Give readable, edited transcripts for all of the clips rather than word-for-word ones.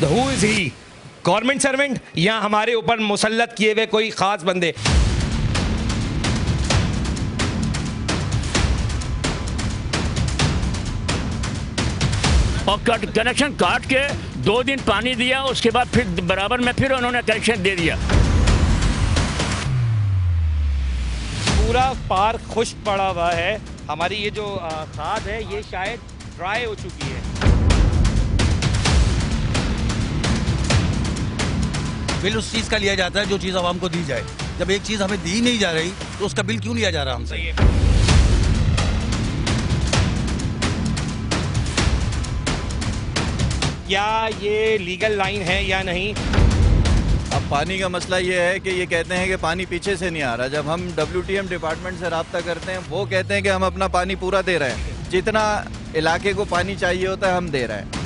Who is he, government servant या हमारे ऊपर मुसल्लत किए हुए कोई खास बंदे? और कनेक्शन काट के 2 दिन पानी दिया, उसके बाद फिर बराबर में फिर उन्होंने कनेक्शन दे दिया। पूरा पार्क खुश्क पड़ा हुआ है। हमारी ये जो खाद है ये शायद ड्राई हो चुकी है। बिल उस चीज़ का लिया जाता है जो चीज़ आवाम को दी जाए। जब एक चीज़ हमें दी नहीं जा रही तो उसका बिल क्यों लिया जा रहा हमसे? क्या ये लीगल लाइन है या नहीं? अब पानी का मसला ये है कि ये कहते हैं कि पानी पीछे से नहीं आ रहा। जब हम WTM डिपार्टमेंट से रब्ता करते हैं वो कहते हैं कि हम अपना पानी पूरा दे रहे हैं, जितना इलाके को पानी चाहिए होता है हम दे रहे हैं।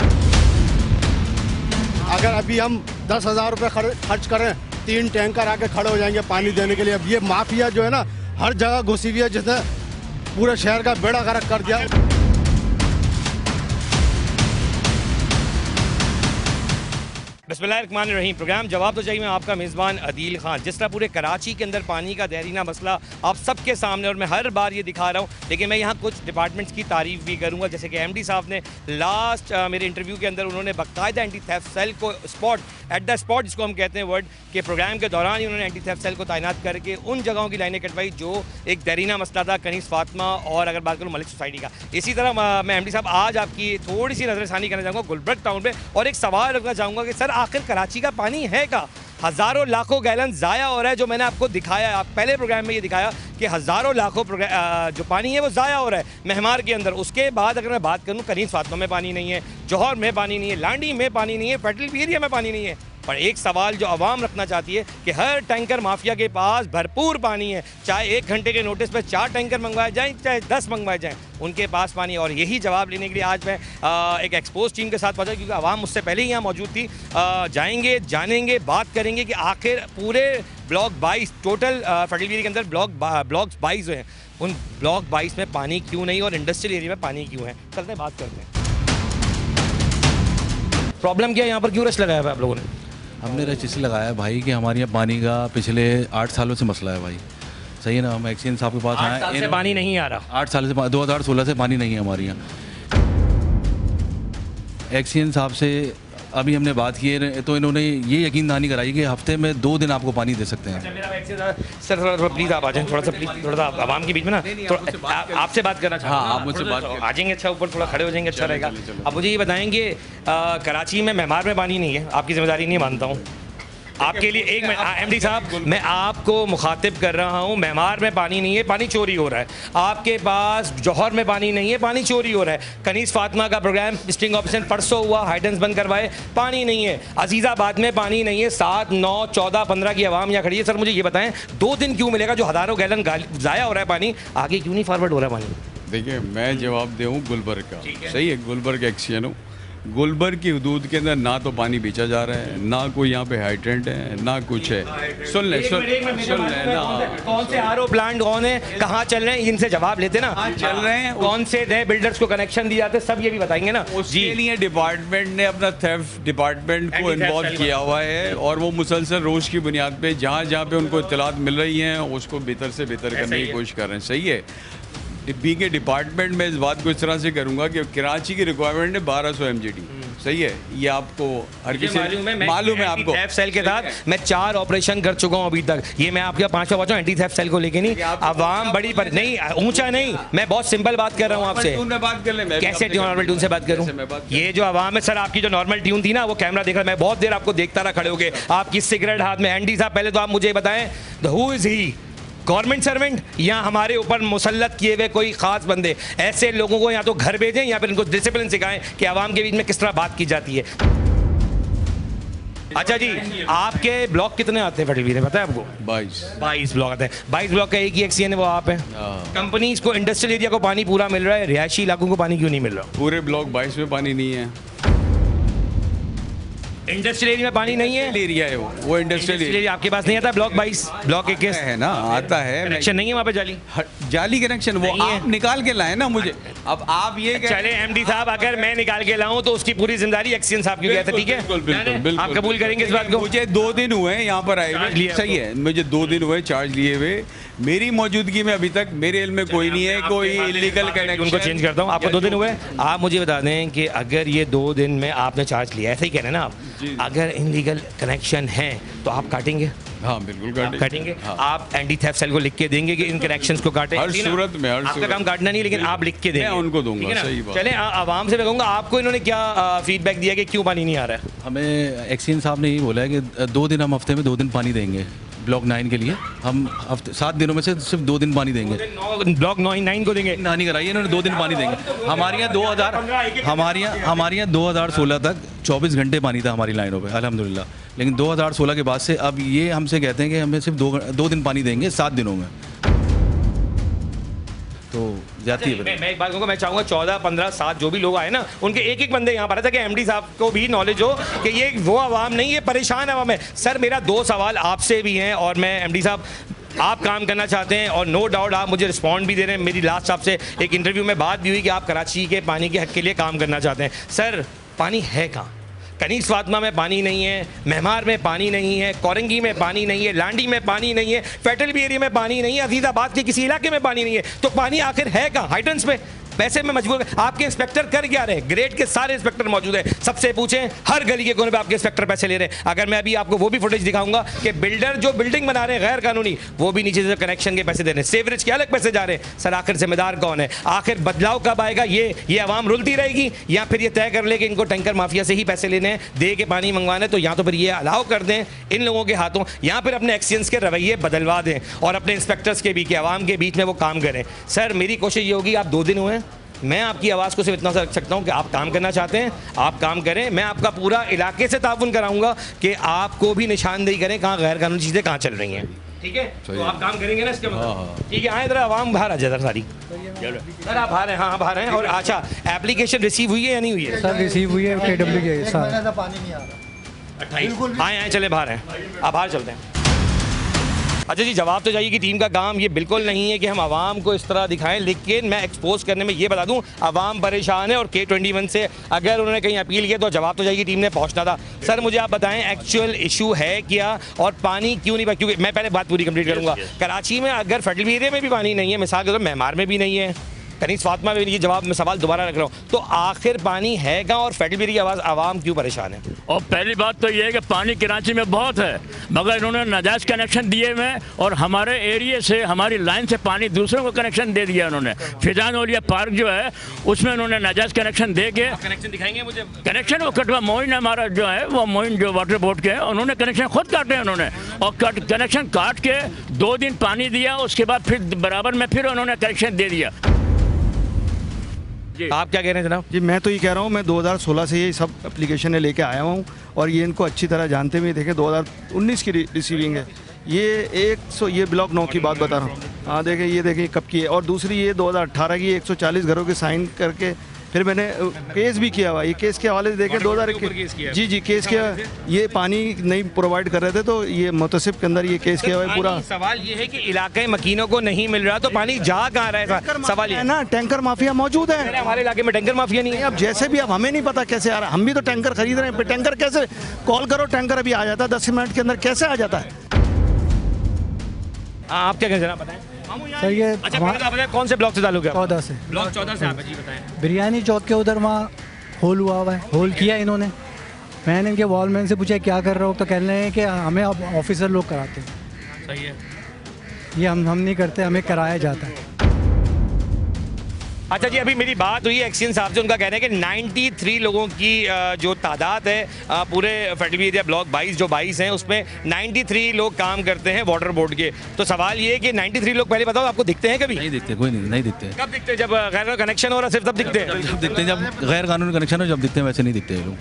अगर अभी हम 10,000 रुपये खर्च करें, 3 टैंकर आके खड़े हो जाएंगे पानी देने के लिए। अब ये माफिया जो है ना हर जगह घुसी हुई है, जिसने पूरे शहर का बेड़ा गर्क कर दिया। बिस्मिल्लाहिर्रहमानिर्रहीम। प्रोग्राम जवाब तो चाहिए, मैं आपका मेज़बान अदील खान। जिस तरह पूरे कराची के अंदर पानी का देरीना मसला आप सबके सामने, और मैं हर बार ये दिखा रहा हूँ, लेकिन मैं यहाँ कुछ डिपार्टमेंट्स की तारीफ भी करूँगा। जैसे कि MD साहब ने लास्ट मेरे इंटरव्यू के अंदर उन्होंने बाकायदा एंटी थेफ्ट सेल को एट द स्पॉट जिसको हम कहते हैं वर्ड के प्रोग्राम के दौरान ही उन्होंने एंटी थेफ्ट सेल को तैनात करके उन जगहों की लाइनें कटवाई जो एक देरीना मसला था, कनीस फातिमा और अगर बात करूँ मलिक सोसाइटी का। इसी तरह मैं MD साहब आज आपकी थोड़ी सी नज़रसानी करना चाहूँगा गुलबर्ग टाउन पर, और एक सवाल रखना चाहूँगा कि सर आखिर कराची का पानी है का? हज़ारों लाखों गैलन ज़ाया हो रहा है, जो मैंने आपको दिखाया, आप पहले प्रोग्राम में ये दिखाया कि हज़ारों लाखों जो पानी है वो ज़ाया हो रहा है मेहमार के अंदर। उसके बाद अगर मैं बात करूँ, कनीस फातिमा में पानी नहीं है, जौहर में पानी नहीं है, लांडी में पानी नहीं है, फेडरल एरिया में पानी नहीं है। पर एक सवाल जो आवाम रखना चाहती है कि हर टैंकर माफिया के पास भरपूर पानी है, चाहे 1 घंटे के नोटिस पर 4 टैंकर मंगवाए जाएं, चाहे 10 मंगवाए जाएं, उनके पास पानी। और यही जवाब लेने के लिए आज मैं एक एक्सपोज टीम के साथ पहुंचा, क्योंकि आवाम मुझसे पहले ही यहाँ मौजूद थी। जाएंगे, जानेंगे, बात करेंगे कि आखिर पूरे ब्लॉक 22 टोटल फेडरल के अंदर ब्लॉक 22 हैं, उन ब्लॉक 22 में पानी क्यों नहीं और इंडस्ट्रियल एरिया में पानी क्यों है। चलते हैं, बात करते हैं। प्रॉब्लम क्या है यहाँ पर, क्यों रश लगाया हुआ है आप लोगों ने? हमने रश इसलिए लगाया है भाई कि हमारे यहाँ पानी का पिछले 8 सालों से मसला है भाई। सही है ना, हम एक्सीडेंट साहब के पास आए, 8 साल से पानी नहीं आ रहा। 8 साल से 2016 से पानी नहीं है हमारे यहाँ। एक्सीडेंट साहब से अभी हमने बात की है तो इन्होंने ये यकीन दहानी कराई कि हफ्ते में 2 दिन आपको पानी दे सकते हैं। सर थोड़ा प्लीज़ आप आ जाएं, थोड़ा सा प्लीज़, थोड़ा सा आवाम के बीच में ना आपसे बात करना चाहता हूं। हाँ, आप मुझसे बात आ जाएंगे, अच्छा ऊपर थोड़ा खड़े हो जाएंगे, अच्छा रहेगा। अब मुझे ये बताएंगे, कराची में मेहमार में पानी नहीं है, आपकी जिम्मेदारी नहीं मानता हूँ आपके लिए। एक मिनट MD साहब, मैं आपको मुखातिब कर रहा हूँ। मेहमार में पानी नहीं है, पानी चोरी हो रहा है। आपके पास जौहर में पानी नहीं है, पानी चोरी हो रहा है। कनीस फातिमा का प्रोग्राम स्टिंग ऑपरेशन परसों हुआ, हाइडेंस बंद करवाए, पानी नहीं है। अजीज़ाबाद में पानी नहीं है। 7, 9, 14, 15 की आवाम यहाँ खड़ी है। सर मुझे ये बताएं, 2 दिन क्यों मिलेगा जो हज़ारों गैलन ज़ाया हो रहा है पानी, आगे क्यों नहीं फॉरवर्ड हो रहा है पानी? देखिए, मैं जवाब दूँ गुलबर्ग का, सही है, गुलबर्ग एक्सीजन हूँ। गुलबर्ग की हदूद के अंदर ना तो पानी बेचा जा रहा है, ना कोई यहाँ पे हाइड्रेंट है, ना कुछ है। सुन ले ना, कौन से RO प्लांट कौन है, कहाँ चल रहे हैं, इनसे जवाब लेते ना। चल रहे हैं, कौन से नए बिल्डर्स को कनेक्शन दिए जाते, सब ये भी बताएंगे ना। उसके लिए डिपार्टमेंट ने अपना थेफ्ट डिपार्टमेंट को इन्वॉल्व किया हुआ है, और वो मुसलसल रोज़ की बुनियाद पे जहाँ जहाँ पे उनको इत्तलात मिल रही हैं उसको बेहतर से बेहतर करने की कोशिश कर रहे हैं। सही है, बी के डिपार्टमेंट में इस बात को इस तरह से करूंगा कि कराची की रिक्वायरमेंट है 1200 MGD। सही है, ये आपको हर किसी मालूम है। आपको थेफ्ट सेल के साथ मैं 4 ऑपरेशन कर चुका हूं अभी तक। ये मैं आपके 5वां पहुंचा एंटी थेफ्ट सेल को लेके नहीं। आवाम बड़ी पर नहीं, ऊंचा नहीं, मैं बहुत सिंपल बात कर रहा हूं आपसे। बात कर ले, कैसे नॉर्मल ट्यून से बात करूं? ये जो आवाम है सर, आपकी जो नॉर्मल ट्यून थी ना, वो कैमरा देख रहा, मैं बहुत देर आपको देखता रहा खड़े होके, आपकी सिगरेट हाथ में। MD साहब पहले तो आप मुझे बताएं, who is he, government servant या हमारे ऊपर मुसल्लत किए हुए कोई खास बंदे? ऐसे लोगों को या तो घर भेजें या फिर इनको डिसिप्लिन सिखाएं कि आवाम के बीच में किस तरह बात की जाती है। अच्छा जी, आपके ब्लॉक कितने आते हैं फेडरल में, पता है आपको? 22 ब्लॉक आते हैं। 22 ब्लॉक का एक ही एक्सीजन है, वो आप हैं। कंपनीज को, इंडस्ट्रियल एरिया को पानी पूरा मिल रहा है, रिहायशी इलाकों को पानी क्यों नहीं मिल रहा? पूरे ब्लॉक 22 में पानी नहीं है। इंडस्ट्रियल एरिया में पानी नहीं है, एरिया है वो इंडस्ट्रियल एरिया आपके पास नहीं आता। ब्लॉक 22, ब्लॉक 21 है ना, आता है। कनेक्शन नहीं है वहाँ पे, जाली जाली कनेक्शन वो आप निकाल के लाए ना मुझे। अब आप ये चले एमडी साहब, अगर मैं निकाल के लाऊं तो उसकी पूरी जिम्मेदारी एक्सचेंज साहब की है, ठीक है? बिल्कुल बिल्कुल बिल्कुल आप कबूल करेंगे इस बात को? मुझे 2 दिन हुए हैं यहाँ पर आए चार्ज हुए, लिया सही है, मुझे 2 दिन हुए चार्ज लिए हुए। मेरी मौजूदगी में अभी तक मेरे इल्म में कोई नहीं है कोई इलीगल कनेक्शन। उनको चेंज करता हूँ। आपको 2 दिन हुए, आप मुझे बता दें कि अगर ये 2 दिन में आपने चार्ज लिया, ऐसा ही कह रहे हैं ना आप, अगर इनलीगल कनेक्शन है तो आप काटेंगे? हाँ बिल्कुल काटेंगे। हाँ। आप एंटी थेफ्ट सेल को लिख के देंगे कि इन कनेक्शंस को काटें? हर सूरत में, हर आपका सूरत काम काटना नहीं, लेकिन आप लिख के देंगे, मैं उनको दूंगा, ठीक है ना? सही बात। चलें आवाम से मैं कहूँगा, आपको इन्होंने क्या फीडबैक दिया कि क्यों पानी नहीं आ रहा है? हमें एक्सचेंज साहब ने यही बोला है कि 2 दिन हम हफ्ते में 2 दिन पानी देंगे ब्लॉक 9 के लिए। हम हफ्ते 7 दिनों में से सिर्फ 2 दिन पानी देंगे। ब्लॉक 9 को देंगे? नानी कराई है इन्होंने, 2 दिन पानी देंगे। हमारे यहाँ 2016 तक 24 घंटे पानी था हमारी लाइनों पे, अल्हम्दुलिल्लाह। लेकिन 2016 के बाद से अब ये हमसे कहते हैं कि हमें सिर्फ 2 दिन पानी देंगे 7 दिनों में, तो जाती है। मैं एक बात कहूँगा, मैं चाहूँगा 14, 15, 7 जो भी लोग आए ना, उनके एक बंदे यहाँ पर आए ताकि एमडी साहब को भी नॉलेज हो कि ये वो आवाम नहीं, ये परेशान आवाम है। सर मेरा 2 सवाल आपसे भी हैं, और मैं एमडी साहब आप काम करना चाहते हैं और नो डाउट आप मुझे रिस्पॉन्ड भी दे रहे हैं। मेरी लास्ट आपसे एक इंटरव्यू में बात भी हुई कि आप कराची के पानी के हक के लिए काम करना चाहते हैं। सर पानी है कहाँ? कनीस फातिमा में पानी नहीं है, मेहमार में पानी नहीं है, कोरंगी में पानी नहीं है, लांडी में पानी नहीं है, फेटल बी एरिया में पानी नहीं है, अजीज़ाबाद के किसी इलाके में पानी नहीं है, तो पानी आखिर है कहाँ? हाइटेंस पे पैसे में मजबूर। आपके इंस्पेक्टर कर क्या रहे? ग्रेड के सारे इंस्पेक्टर मौजूद हैं, सबसे पूछें, हर गली के कोने पे आपके इंस्पेक्टर पैसे ले रहे हैं। अगर मैं अभी आपको वो भी फुटेज दिखाऊंगा कि बिल्डर जो बिल्डिंग बना रहे हैं गैर कानूनी, वो भी नीचे से कनेक्शन के पैसे दे रहे हैं, सेवरेज के अलग पैसे जा रहे हैं। सर आखिर जिम्मेदार कौन है? आखिर बदलाव कब आएगा? ये आवाम रुलती रहेगी, या फिर ये तय कर ले कि इनको टैंकर माफिया से ही पैसे लेने हैं, दे के पानी मंगवाना है, तो या तो फिर ये अलाउ कर दें इन लोगों के हाथों, या फिर अपने एक्सचेंज के रवैये बदलवा दें और अपने इंस्पेक्टर्स के बीच, आवाम के बीच में वो काम करें। सर मेरी कोशिश ये होगी, आप 2 दिन हुए हैं, मैं आपकी आवाज़ को सिर्फ इतना रख सकता हूं कि आप काम करना चाहते हैं, आप काम करें। मैं आपका पूरा इलाके से ताउन कराऊंगा कि आपको भी निशानदेही करें कहाँ गैर कानूनी चीज़ें कहाँ चल रही हैं, ठीक है? तो आप काम करेंगे ना इसके मतलब, ठीक है? आए जरा आवाम बाहर आ जाए सारी, सर आप बाहर हैं? हाँ बाहर हैं। और अच्छा, एप्लीकेशन रिसीव हुई है या नहीं हुई है? सर रिसीव हुई है KW के साथ। पानी नहीं आ रहा। 28 आए चले बाहर हैं, आप बाहर चलते हैं। अच्छा जी, जवाब तो चाहिए कि टीम का काम ये बिल्कुल नहीं है कि हम आवाम को इस तरह दिखाएं, लेकिन मैं एक्सपोज करने में ये बता दूं, आवाम परेशान है और K21 से अगर उन्होंने कहीं अपील किया तो जवाब तो चाहिए टीम ने पहुंचना था। सर मुझे आप बताएं एक्चुअल इशू है क्या और पानी क्यों नहीं? क्योंकि मैं पहले बात पूरी कंप्लीट करूंगा। कराची में अगर फेडरल एरिया में भी पानी नहीं है, मिसाल के तौर पर मेहमार में भी नहीं है, कनीस फातिमा में, ये जवाब मैं सवाल दोबारा रख रहा हूँ, तो आखिर पानी है कहाँ और फेडरल एरिया की आवाम क्यों परेशान है? और पहली बात तो ये है कि पानी कराची में बहुत है, मगर इन्होंने नाजायज कनेक्शन दिए हुए हैं और हमारे एरिया से, हमारी लाइन से पानी दूसरों को कनेक्शन दे दिया उन्होंने। फिजान ओलिया पार्क जो है उसमें उन्होंने नाजायज कनेक्शन दे के, कनेक्शन दिखाएंगे मुझे? कनेक्शन वो कटवा मोइन हमारा जो है, वो मोइन जो वाटर बोर्ड के, उन्होंने कनेक्शन खुद काटे उन्होंने, और कनेक्शन काट के 2 दिन पानी दिया, उसके बाद फिर बराबर में फिर उन्होंने कनेक्शन दे दिया। आप क्या कह रहे हैं जनाब? जी मैं तो ये कह रहा हूँ, मैं 2016 से ये सब एप्लीकेशनें लेके आया हूँ और ये इनको अच्छी तरह जानते हुए देखें 2019 की रिसीविंग है ये ब्लॉक 9 की बात बता रहा हूँ। हाँ देखें, ये देखें कब की है, और दूसरी ये 2018 की 140 घरों के साइन करके फिर मैंने केस भी किया हुआ। ये केस के हवाले से देखें 2021 जी केस किया, ये पानी नहीं प्रोवाइड कर रहे थे तो ये मुतसिब के अंदर ये केस किया हुआ है पूरा। सवाल ये है कि इलाके मकीनों को नहीं मिल रहा तो पानी जा कहाँ रहा है? सवाल ये है ना, टैंकर माफिया मौजूद है हमारे इलाके में, टैंकर माफिया नहीं है। अब जैसे भी, अब हमें नहीं पता कैसे आ रहा है, हम भी तो टैंकर खरीद रहे हैं, टैंकर कैसे कॉल करो टैंकर अभी आ जाता है 10 मिनट के अंदर, कैसे आ जाता है? आप क्या कहें जनाब, बताएं। सर ये अच्छा पहले तो आप बताएं कौन से ब्लॉक से ताल्लुक है? 14 से। ब्लॉक 14 से आप जी बताएं। बिरयानी चौक के उधर वहाँ होल हुआ है, होल किया इन्होंने। मैंने इनके वॉलमैन से पूछा क्या कर रहे हो, तो कह रहे हैं कि हमें अब ऑफिसर लोग कराते हैं। सही है, ये हम नहीं करते, हमें कराया जाता है। अच्छा जी, अभी मेरी बात हुई एक्सचेंज साहब से, उनका कहना है कि 93 लोगों की जो तादाद है पूरे फेडरल एरिया ब्लॉक 22 जो 22 हैं उसमें 93 लोग काम करते हैं वाटर बोर्ड के। तो सवाल ये है कि 93 लोग पहले बताओ आपको दिखते हैं कभी? नहीं दिखते, कोई नहीं दिखते। कब दिखते हैं? जब गैर कनेक्शन हो रहा सिर्फ तब दिखते हैं? जब दिखते हैं, जब गैर कानूनी कनेक्शन हो जब दिखते हैं, वैसे नहीं दिखते लोग।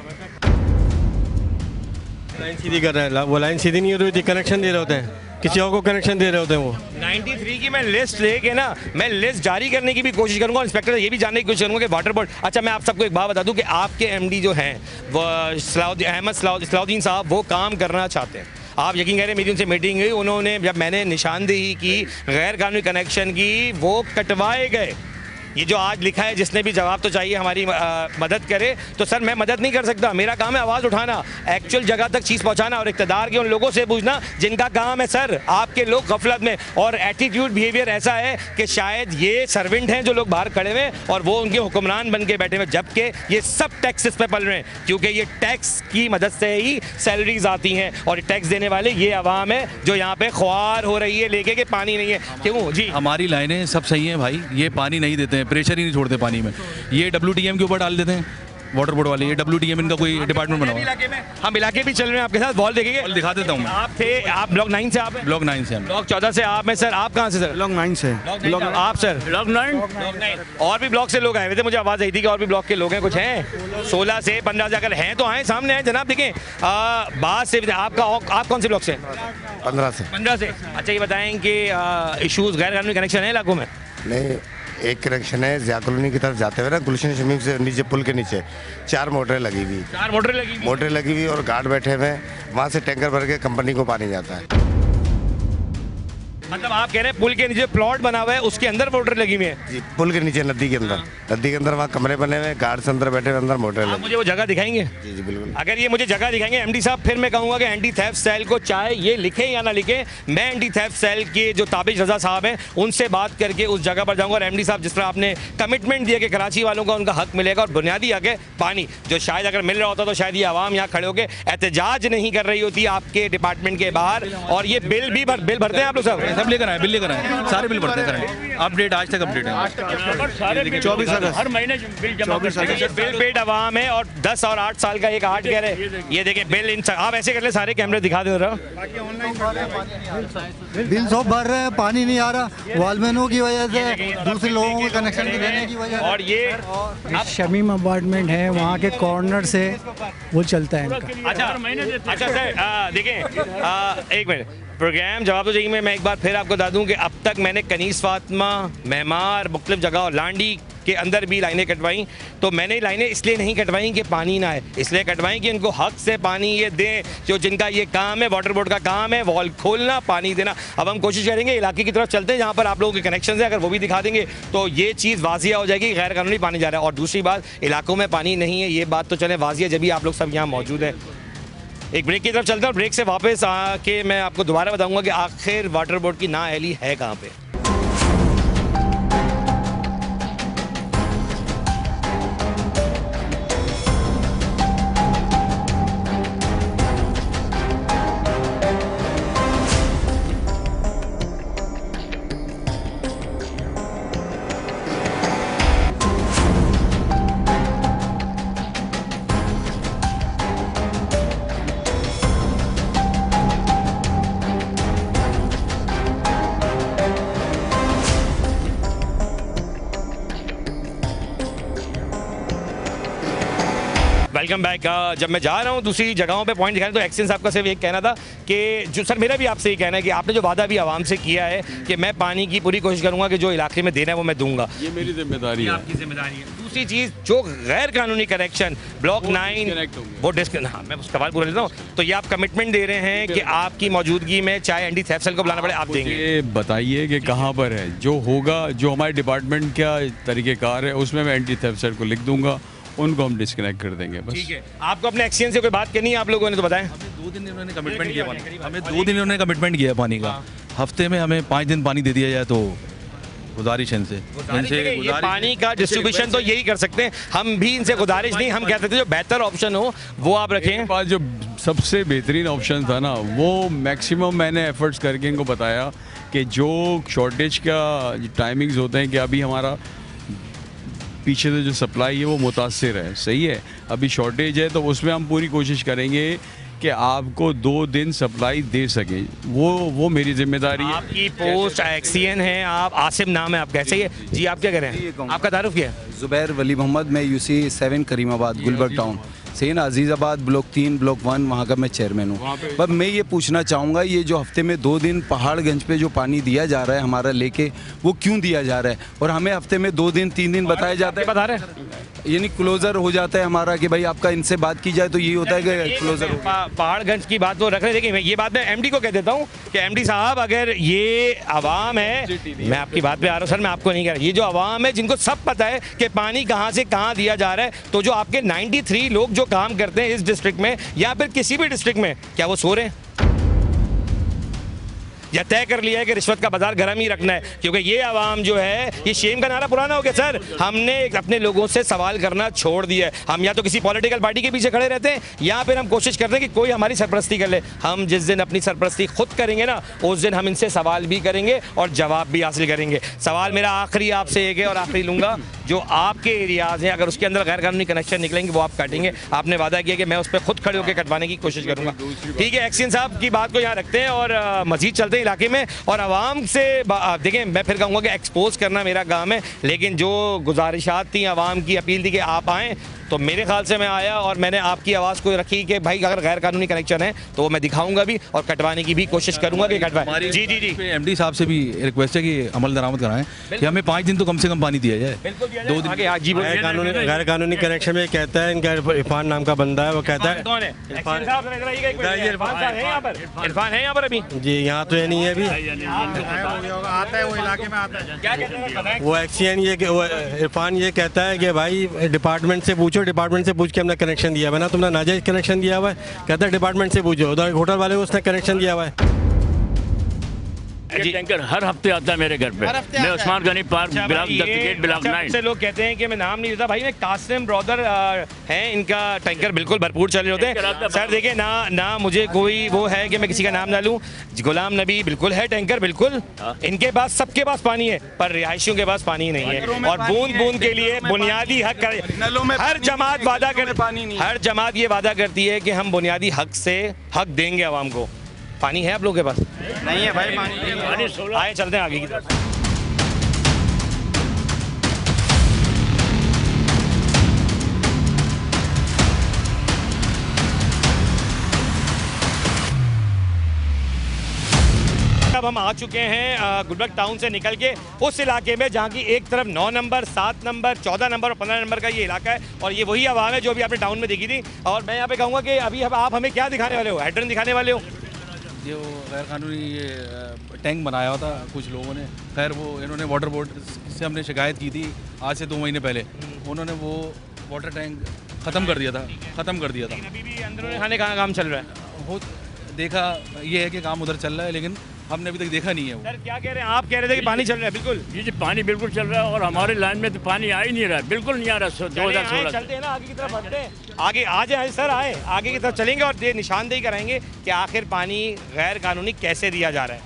लाइन सीधी कर रहे हैं, वो लाइन सीधी नहीं हो रही थी, कनेक्शन दे रहे होते हैं, किसी और को कनेक्शन दे रहे होते हैं वो। 93 की मैं लिस्ट लेके ना, मैं लिस्ट जारी करने की भी कोशिश करूंगा, इंस्पेक्टर से ये भी जानने की कोशिश करूंगा कि वाटर बोर्ड। अच्छा मैं आप सबको एक बात बता दूं कि आपके एमडी जो हैं वो अहमद सलाउद्दीन साहब, वो काम करना चाहते हैं। आप यकीन करें मेरी उनसे मीटिंग हुई, उन्होंने जब मैंने निशानदेही की गैर कानूनी कनेक्शन की, वो कटवाए गए। ये जो आज लिखा है, जिसने भी जवाब तो चाहिए हमारी मदद करे, तो सर मैं मदद नहीं कर सकता, मेरा काम है आवाज़ उठाना, एक्चुअल जगह तक चीज़ पहुंचाना और इक़्तिदार के उन लोगों से पूछना जिनका काम है सर। आपके लोग गफलत में और एटीट्यूड बिहेवियर ऐसा है कि शायद ये सर्वेंट हैं जो लोग बाहर खड़े हुए और वो उनके हुक्मरान बन के बैठे हुए, जबकि ये सब टैक्सेस पे पल रहे हैं, क्योंकि ये टैक्स की मदद से ही सैलरीज आती हैं और टैक्स देने वाले ये आवाम है जो यहाँ पे ख्वार हो रही है लेके कि पानी नहीं है। क्यों जी? हमारी लाइनें सब सही हैं भाई, ये पानी नहीं देते हैं, प्रेशर ही नहीं छोड़ते पानी में, ये WTM के ऊपर डाल देते हैं वाटर बोर्ड वाले, ये WTM इनका कोई डिपार्टमेंट बना हुआ है। हम इलाके भी चल रहे हैं आपके साथ, वॉल देखेंगे, वॉल दिखा देता हूँ मैं। आप ब्लॉक 9 से, आप ब्लॉक 9 से, हम ब्लॉक 14 से आप में सर, आप कहाँ से सर? ब्लॉक 9 से। आप सर? ब्लॉक 9। और भी ब्लॉक से लोग आए हुए थे, मुझे आवाज़ आई थी कि और भी ब्लॉक के लोग हैं, कुछ हैं 16 से 15 से, अगर हैं तो आए सामने आए जनाब। देखें बात से आपका, आप कौन से ब्लॉक से? 15 से। 15 से। अच्छा ये बताएं कि इशूज़ गैर कानूनी कनेक्शन है इलाकों में? नहीं, एक कनेक्शन है ज़िया कॉलोनी की तरफ जाते हुए ना, गुलशन शमीम से नीचे पुल के नीचे 4 मोटरें लगी हुई। 4 मोटरें लगी हुई और गार्ड बैठे हुए हैं, वहाँ से टैंकर भर के कंपनी को पानी जाता है। मतलब आप कह रहे हैं पुल के नीचे प्लॉट बना हुआ है, उसके अंदर मोटर लगी हुई है? जी, पुल के नीचे नदी के अंदर वहाँ कमरे बने हुए हैं, गार्ड से अंदर बैठे हुए, अंदर मोटरें लगी। मुझे वो जगह दिखाएंगे? जी जी बिल्कुल। अगर ये मुझे जगह दिखाएंगे MD साहब, फिर मैं कहूँगा कि एंटी थेफ्ट सेल को चाहे ये लिखे या ना लिखे, मैं एंटी थेफ्ट सेल के जो ताबिश रजा साहब हैं उनसे बात करके उस जगह पर जाऊँगा। और MD साहब, जिस तरह आपने कमिटमेंट दिया कि कराची वालों का उनका हक मिलेगा और बुनियादी हक है पानी, जो शायद अगर मिल रहा होता तो शायद ये आवाम यहाँ खड़े होकर एहतजाज नहीं कर रही होती आपके डिपार्टमेंट के बाहर। और ये बिल भरते हैं आप लोग सब लेकर आए, बिल लेकर आए, सारे बिल भरते हैं, अपडेट आज तक अपडेट है। 24 अगस्त हर महीने बिल जमा करते हैं। बिल पेड आवाम है और 10 और 8 साल का एक 8 कह रहे। ये देखें बिल, इन आप ऐसे कर ले, सारे कैमरे दिखा दे रहा। बिल सब भर रहे हैं, पानी नहीं आ रहा, वॉलमैनों की वजह से, दूसरे लोगों को कनेक्शन देने की वजह। और ये शमीम अपार्टमेंट है, वहाँ के कॉर्नर से वो चलता है इनका। अच्छा सर देखें एक मिनट, प्रोग्राम जवाब तो चाहिए। मैं एक बार फिर आपको बता दूं कि अब तक मैंने कनीस फातिमा, मेहमार, मुख्तलिफ जगह और लांडी के अंदर भी लाइनें कटवाई। तो मैंने लाइनें इसलिए नहीं कटवाई कि पानी ना आए, इसलिए कटवाई कि इनको हक से पानी ये दें, जो जिनका ये काम है, वाटर बोर्ड का काम है, वॉल खोलना, पानी देना। अब हम कोशिश करेंगे इलाके की तरफ चलते हैं जहाँ पर आप लोगों के कनेक्शन है, अगर वो भी दिखा देंगे तो ये चीज़ वाजिया हो जाएगी, गैर कानूनी पानी जा रहा है। और दूसरी बात, इलाकों में पानी नहीं है, ये बात तो चले वाजिया जब भी आप लोग सब यहाँ मौजूद हैं। एक ब्रेक की तरफ चलता हूँ, ब्रेक से वापस आके मैं आपको दोबारा बताऊंगा कि आखिर वाटर बोर्ड की नाअहली है कहाँ पे। Welcome back. जब मैं जा रहा हूँ दूसरी जगहों पे पॉइंट दिखाने, तो एक्शन साहब का सिर्फ एक कहना था कि जो सर मेरा भी आपसे ये कहना है कि आपने जो वादा भी आवाम से किया है कि मैं पानी की पूरी कोशिश करूँगा कि जो इलाके में देना है वो मैं दूंगा, ये मेरी जिम्मेदारी है। आपकी जिम्मेदारी है। दूसरी चीज़, जो गैर कानूनी कनेक्शन ब्लॉक 9 वो हाँ मैं उस सवाल पूरा लेता हूँ, तो ये आप कमिटमेंट दे रहे हैं कि आपकी मौजूदगी में चाहे एंटी थेफ्ट सेल को बुलाना पड़े आप देंगे? ये बताइए कि कहाँ पर है, जो होगा, जो हमारे डिपार्टमेंट का तरीक़ेकार है उसमें मैं एंटी थेफ्ट सेल को लिख दूंगा, उनको हम डिस्कनेक्ट कर देंगे बस। ठीक है। आपको अपने एक्सचेंज से कोई बात करनी है आप लोगों ने तो बताएं। हमें 2 दिन इन्होंने कमिटमेंट किया, हमें 2 दिन इन्होंने कमिटमेंट किया पानी का, हफ्ते में हमें 5 दिन पानी दे दिया जाए तो गुजारिश है इनसे। ये पानी का डिस्ट्रीब्यूशन तो यही कर सकते हैं, हम भी इनसे गुजारिश नहीं, हम कहते थे जो बेहतर ऑप्शन हो वो आप रखें। पास जो सबसे बेहतरीन ऑप्शन था ना, वो मैक्सिमम मैंने एफर्ट्स करके इनको बताया कि जो शॉर्टेज का टाइमिंग्स होते हैं कि अभी हमारा पीछे से जो सप्लाई है वो मुतासिर है, सही है, अभी शॉर्टेज है, तो उसमें हम पूरी कोशिश करेंगे कि आपको 2 दिन सप्लाई दे सके, वो मेरी जिम्मेदारी है। आपकी पोस्ट एक्सीएन है, आप आसिम नाम है आपका, ऐसे ही है जी? आप क्या कह रहे हैं, आपका तारुफ क्या है? ज़ुबैर वली मोहम्मद, मैं UC 7 करीमाबाद गुलबर्ग टाउन से ना, अजीज़ाबाद ब्लॉक 3 ब्लॉक 1 वहाँ का मैं चेयरमैन हूँ। पर मैं ये पूछना चाहूँगा, ये जो हफ्ते में 2 दिन पहाड़गंज पे जो पानी दिया जा रहा है हमारा लेके, वो क्यों दिया जा रहा है? और हमें हफ्ते में 2 दिन 3 दिन बताया जाता है, बता रहे हैं यानी क्लोजर हो जाता है हमारा कि भाई आपका इनसे बात की जाए तो ये होता है कि क्लोजर हो पहाड़गंज की बात तो रख रहे, देखिए मैं ये बात मैं एमडी को कह देता हूँ कि एमडी साहब अगर ये आवाम है, मैं आपकी बात पे आ रहा हूँ सर, मैं आपको नहीं कह रहा, ये जो आवाम है जिनको सब पता है कि पानी कहाँ से कहाँ दिया जा रहा है, तो जो आपके 93 लोग जो काम करते हैं इस डिस्ट्रिक्ट में या फिर किसी भी डिस्ट्रिक्ट में, क्या वो सो रहे हैं? या तय कर लिया है कि रिश्वत का बाजार गर्म ही रखना है? क्योंकि ये आवाम जो है, ये शेम का नारा पुराना हो गया सर। हमने अपने लोगों से सवाल करना छोड़ दिया है। हम या तो किसी पॉलिटिकल पार्टी के पीछे खड़े रहते हैं या फिर हम कोशिश करते हैं कि कोई हमारी सरपरस्ती कर ले। हम जिस दिन अपनी सरपरस्ती खुद करेंगे ना, उस दिन हम इनसे सवाल भी करेंगे और जवाब भी हासिल करेंगे। सवाल मेरा आखिरी आपसे एक है और आखिरी लूँगा, जो आपके एरियाज़ हैं अगर उसके अंदर गैर कानूनी कनेक्शन निकलेंगे वो आप काटेंगे। आपने वादा किया कि मैं उस पर खुद खड़े होकर कटवाने की कोशिश करूँगा। ठीक है, एक्शन साहब की बात को यहाँ रखते हैं और मजीद चलते हैं इलाके में और आवाम से। देखें, मैं फिर कहूँगा कि एक्सपोज करना मेरा काम है, लेकिन जो गुजारिशात थी आवाम की, अपील थी कि आप आएँ, तो मेरे ख्याल से मैं आया और मैंने आपकी आवाज़ को रखी कि भाई अगर गैर कानूनी कनेक्शन है तो वो मैं दिखाऊंगा भी और कटवाने की भी कोशिश करूंगा कि कटवाएं। जी जी जी, एमडी साहब से भी रिक्वेस्ट है कि अमल दरामद कराएं कि हमें 5 दिन तो कम से कम पानी दिया जाए। 2 दिन गैर कानूनी कनेक्शन में कहता है, इनका इरफान नाम का बंदा है, वो कहता है। कौन है? इरफान है यहाँ पर अभी? जी यहाँ तो ये नहीं है अभी, आता है वो इलाके में आता है। क्या कहते हैं? वो एक्सीएन ये इरफान ये कहता है कि भाई डिपार्टमेंट से पूछो, डिपार्टमेंट से पूछ के हमने कनेक्शन दिया हुआ है ना, तुमने नाजायज कनेक्शन दिया हुआ है। कहता है डिपार्टमेंट से पूछो, उधर होटल वाले को उसने कनेक्शन दिया हुआ है। ये टैंकर हर हफ्ते आता है मेरे घर पे। मैं उस्मान गनी पार्क ब्लॉक 9 से लोग कहते हैं कि मैं नाम नहीं लेता भाई, मैं कासिम ब्रदर हैं, इनका टैंकर बिल्कुल भरपूर चल रहे होते हैं सर। देखिए ना मुझे कोई वो है कि मैं किसी का नाम ना लूँ। गुलाम नबी बिल्कुल है टैंकर, बिल्कुल इनके पास, सबके पास पानी है, पर रिहायशियों के पास पानी नहीं है। और बूंद बूंद के लिए बुनियादी हक हर जमात वादा कर, हर जमात ये वादा करती है कि हम बुनियादी हक से हक देंगे आवाम को। पानी है आप लोगों के पास? नहीं है भाई, पानी आए चलते हैं आगे की तरफ। अब हम आ चुके हैं गुलबर्ग टाउन से निकल के उस इलाके में जहाँ की एक तरफ 9 नंबर, 7 नंबर, 14 नंबर और 15 नंबर का ये इलाका है और ये वही आवाम है जो अभी आपने टाउन में देखी थी। और मैं यहाँ पे कहूँगा कि अभी आप हमें क्या दिखाने वाले हो? हैड्रन दिखाने वाले हो? ये वो गैर कानूनी ये टैंक बनाया हुआ था कुछ लोगों ने। खैर वो इन्होंने वाटर बोर्ड से हमने शिकायत की थी आज से 2 महीने पहले। उन्होंने वो वाटर टैंक ख़त्म कर दिया था। अभी भी अंदरूनी खाने का काम चल रहा है? वो देखा ये है कि काम उधर चल रहा है, लेकिन हमने अभी तक देखा नहीं है वो। सर क्या कह रहे हैं? आप कह रहे थे कि पानी चल रहा है? बिल्कुल जी पानी बिल्कुल चल रहा है और हमारे लाइन में तो पानी आ ही नहीं रहा है, बिल्कुल नहीं आ रहा। 2016 चलते हैं ना आगे की तरफ, बढ़ते हैं आगे। आ जाए सर, आए आगे की तरफ चलेंगे और ये निशानदेही कराएंगे कि आखिर पानी गैर कानूनी कैसे दिया जा रहा है।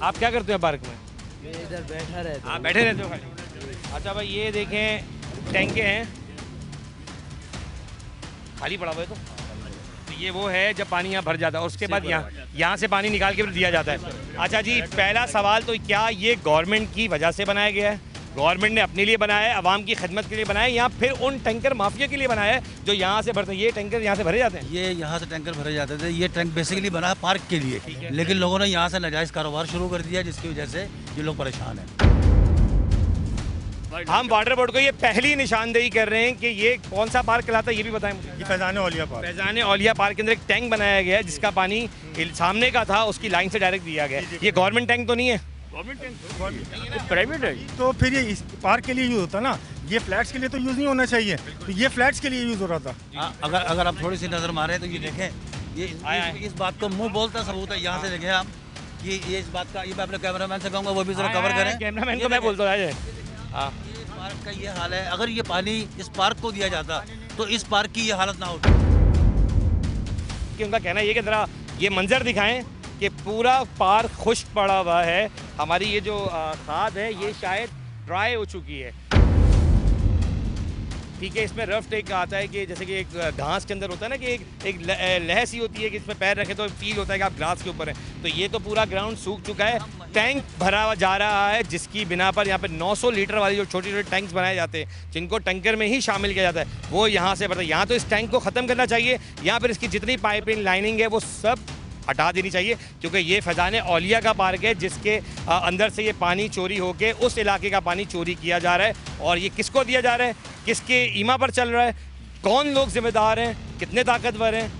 आप क्या करते हो पार्क में? मैं इधर बैठा रहता हूँ। बैठे रहते हो खाली? अच्छा भाई, ये देखें टैंके हैं, खाली पड़ा हुआ है। तो ये वो है जब पानी यहाँ भर जाता है और उसके बाद यहाँ से पानी निकाल के फिर दिया जाता है। अच्छा जी, पहला सवाल तो क्या ये गवर्नमेंट की वजह से बनाया गया है? गवर्नमेंट ने अपने लिए बनाया है, आवाम की खिदमत के लिए बनाया है, या फिर उन टैंकर माफिया के लिए बनाया है जो यहाँ से भरते हैं? ये टैंकर यहाँ से भरे जाते हैं? ये यहाँ से टैंकर भरे जाते थे। ये टैंक बेसिकली बना है पार्क के लिए, लेकिन लोगों ने यहाँ से नाजायज़ कारोबार शुरू कर दिया जिसकी वजह से ये लोग परेशान हैं। हम वाटर बोर्ड को ये पहली निशानदेही कर रहे हैं कि ये कौन सा पार्क कहलाता है, ये भी बताएं मुझे। ये फैजान औलिया पार्क। फैजान औलिया पार्क के अंदर एक टैंक बनाया गया है जिसका पानी सामने का था, उसकी लाइन से डायरेक्ट दिया गया। ये गवर्नमेंट टैंक तो नहीं है? गवर्नमेंट टैंक प्राइवेट है। तो फिर ये इस पार्क के लिए यूज़ होता ना, ये फ्लैट्स के लिए तो यूज़ नहीं होना चाहिए। तो ये फ्लैट्स के लिए यूज़ हो रहा था। अगर आप थोड़ी सी नज़र मारें तो ये देखें, ये इस बात को मुँह बोलता सबूत है। यहाँ से देखें आप, ये इस बात का, ये मैं अपने कैमरामैन से कहूँगा वो भी ज़रा कवर करें। कैमरामैन को मैं बोलता हूँ पार्क का ये हाल है। अगर ये पानी इस पार्क को दिया जाता तो इस पार्क की ये हालत ना होती। कि उनका कहना ये कि जरा ये मंजर दिखाएं कि पूरा पार्क खुश्क पड़ा हुआ है। हमारी ये जो खाद है ये शायद ड्राई हो चुकी है। ठीक है, इसमें रफ टेक आता है कि जैसे कि एक घास के अंदर होता है ना कि एक लह सी होती है कि इसमें पैर रखें तो फील होता है कि आप ग्रास के ऊपर हैं। तो ये तो पूरा ग्राउंड सूख चुका है। टैंक भरा जा रहा है जिसकी बिना पर यहाँ पे 900 लीटर वाली जो छोटे छोटे टैंक्स बनाए जाते हैं जिनको टैंकर में ही शामिल किया जाता है वो यहाँ से बढ़ता है। यहाँ तो इस टैंक को ख़त्म करना चाहिए, या फिर इसकी जितनी पाइपिंग लाइनिंग है वो सब हटा देनी चाहिए, क्योंकि ये फैज़ान औलिया का पार्क है जिसके अंदर से ये पानी चोरी होके उस इलाके का पानी चोरी किया जा रहा है। और ये किसको दिया जा रहा है, किसके ईमा पर चल रहा है, कौन लोग जिम्मेदार हैं, कितने ताकतवर हैं,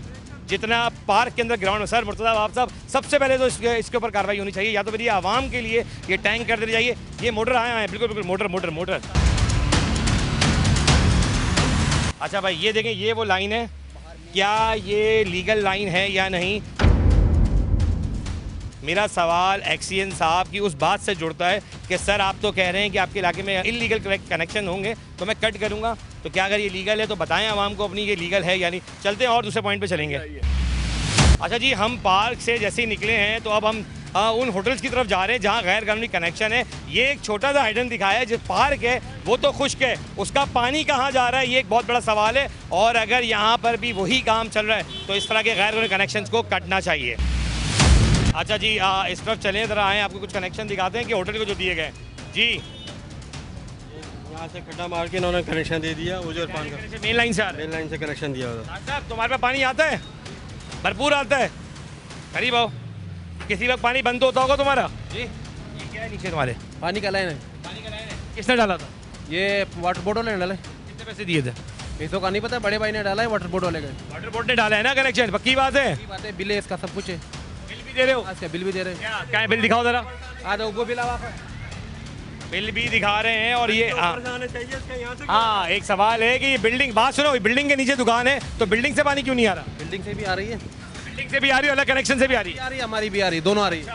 जितना पार्क के अंदर ग्राउंड में। सर मुर्तज़ा आप साहब, सबसे पहले तो इसके ऊपर कार्रवाई होनी चाहिए, या तो फिर ये आवाम के लिए ये टैंक कर देनी चाहिए। ये मोटर आए हैं, बिल्कुल बिल्कुल मोटर मोटर मोटर। अच्छा भाई ये देखें, ये वो लाइन है, क्या ये लीगल लाइन है या नहीं? मेरा सवाल एक्सीएन साहब की उस बात से जुड़ता है कि सर आप तो कह रहे हैं कि आपके इलाके में इलीगल कनेक्शन होंगे तो मैं कट करूंगा, तो क्या अगर ये लीगल है तो बताएं आवाम को अपनी ये लीगल है या नहीं। चलते हैं और दूसरे पॉइंट पे चलेंगे। अच्छा जी, हम पार्क से जैसे ही निकले हैं तो अब हम उन होटल्स की तरफ जा रहे हैं जहाँ गैर कानूनी कनेक्शन है। ये एक छोटा सा हाइडन दिखाया है, जो पार्क है वो तो खुश्क है, उसका पानी कहाँ जा रहा है ये एक बहुत बड़ा सवाल है। और अगर यहाँ पर भी वही काम चल रहा है तो इस तरह के गैर कानूनी कनेक्शन को कटना चाहिए। अच्छा जी, इस तरफ चलें, ज़रा आएँ, आपको कुछ कनेक्शन दिखाते हैं कि होटल को जो दिए गए जी। यहाँ से खड्डा मार के इन्होंने कनेक्शन दे दिया, वो जो मेन लाइन से मेन लाइन से कनेक्शन दिया होता। साहब तुम्हारे पास पानी आता है? भरपूर आता है? करीब आओ। किसी वक्त पानी बंद तो होता होगा तुम्हारा जी। ये क्या है नीचे तुम्हारे? पानी का लाइन है। पानी का लाइन है, किसने डाला था? ये वाटर बोर्ड वाले ने डाला। कितने पैसे दिए थे? पैसों का नहीं पता, बड़े भाई ने डाला है, वाटर बोर्ड वाले का। वाटर बोर्ड ने डाला है ना कनेक्शन, पक्की बात है? पक्की बात है, बिल है इसका, सब कुछ है। बिल भी दे रहे हो? इसका बिल भी दे रहे हैं। क्या है बिल, दिखाओ जरा। आ जाओ, वो बिल आवा, बिल भी दिखा रहे हैं। और ये हाँ, एक सवाल है कि ये बिल्डिंग, बात सुनो, बिल्डिंग के नीचे दुकान है तो बिल्डिंग से पानी क्यों नहीं आ रहा? बिल्डिंग से भी आ रही है, बिल्डिंग से भी आ रही है, अलग कनेक्शन से भी आ रही है। हमारी भी आ रही है, दोनों आ रही है।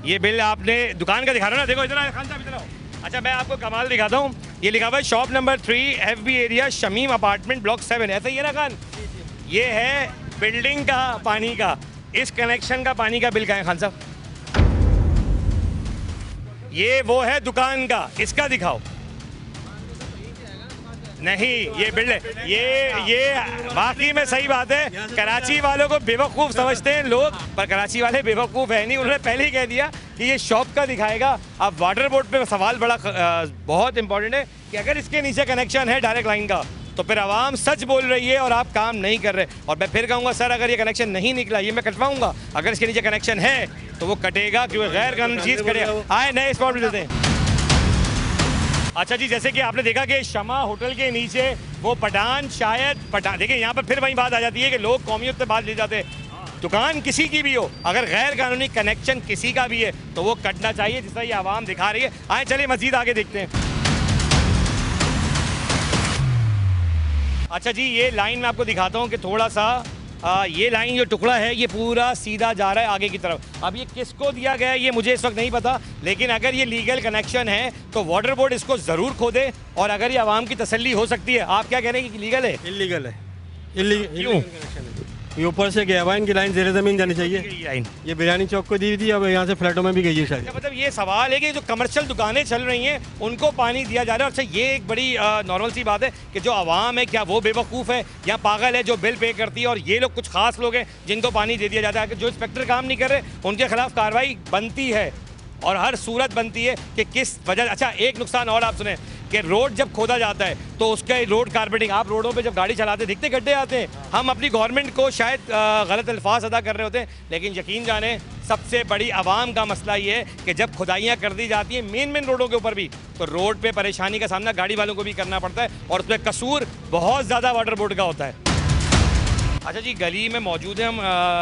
ये बिल आपने दुकान का दिखा रहे हो ना, देखो इधर खान साहब, इधर आओ। अच्छा मैं आपको कमाल दिखाता हूँ, ये लिखा हुआ है shop number 3 FB area Shamim apartment block 7, ऐसा ही है ना खान? ये है बिल्डिंग का पानी का, इस कनेक्शन का पानी का बिल का है खान साहब? ये वो है दुकान का, इसका दिखाओ। नहीं, ये बिल ये वाकई में सही बात है। कराची वालों को बेवकूफ़ समझते हैं लोग, पर कराची वाले बेवकूफ़ है नहीं, उन्होंने पहले ही कह दिया कि ये शॉप का दिखाएगा। अब वाटर बोर्ड पे सवाल बड़ा बहुत इंपॉर्टेंट है कि अगर इसके नीचे कनेक्शन है डायरेक्ट लाइन का तो फिर आवाम सच बोल रही है और आप काम नहीं कर रहे। और मैं फिर कहूँगा सर अगर ये कनेक्शन नहीं निकला ये मैं कटवाऊँगा, अगर इसके नीचे कनेक्शन है तो वो कटेगा, क्योंकि गैर कानूनी चीज़ कटेगा। आए नए स्पॉट पे देते हैं। अच्छा जी, जैसे कि आपने देखा कि शमा होटल के नीचे वो पठान, शायद पठान, देखिए यहाँ पर फिर वही बात आ जाती है कि लोग कौमियत से बात ले जाते हैं। दुकान किसी की भी हो, अगर गैर कानूनी कनेक्शन किसी का भी है तो वो कटना चाहिए, जिस तरह ये आवाम दिखा रही है। आए चलिए मजीद आगे देखते हैं। अच्छा जी, ये लाइन मैं आपको दिखाता हूँ कि थोड़ा सा ये लाइन जो टुकड़ा है ये पूरा सीधा जा रहा है आगे की तरफ। अब ये किसको दिया गया है ये मुझे इस वक्त नहीं पता, लेकिन अगर ये लीगल कनेक्शन है तो वाटर बोर्ड इसको ज़रूर खोदे और अगर ये आवाम की तसल्ली हो सकती है। आप क्या कह रहे हैं कि लीगल है? इलीगल है। क्यों? ये ऊपर से गया हुआ, इनकी लाइन ज़ेरे ज़मीन जानी चाहिए। लाइन ये बिरयानी चौक को दी थी, अब यहाँ से फ्लैटों में भी गई है शायद। मतलब ये सवाल है कि जो कमर्शियल दुकानें चल रही हैं उनको पानी दिया जा रहा है। अच्छा ये एक बड़ी नॉर्मल सी बात है कि जो आवाम है क्या वो बेवकूफ़ है या पागल है जो बिल पे करती है, और ये लोग कुछ खास लोग हैं जिनको पानी दे दिया जाता है। जो इंस्पेक्टर काम नहीं कर रहे उनके खिलाफ कार्रवाई बनती है और हर सूरत बनती है कि किस वजह। अच्छा एक नुकसान और आप सुने कि रोड जब खोदा जाता है तो उसका रोड कारपेटिंग, आप रोडों पे जब गाड़ी चलाते दिखते गड्ढे आते हैं। हम अपनी गवर्नमेंट को शायद गलत अल्फाज अदा कर रहे होते हैं, लेकिन यकीन जाने सबसे बड़ी आवाम का मसला ये है कि जब खुदाइयाँ कर दी जाती हैं मेन रोडों के ऊपर भी, तो रोड पे परेशानी का सामना गाड़ी वालों को भी करना पड़ता है और उसमें कसूर बहुत ज़्यादा वाटर बोर्ड का होता है। अच्छा जी, गली में मौजूद है हम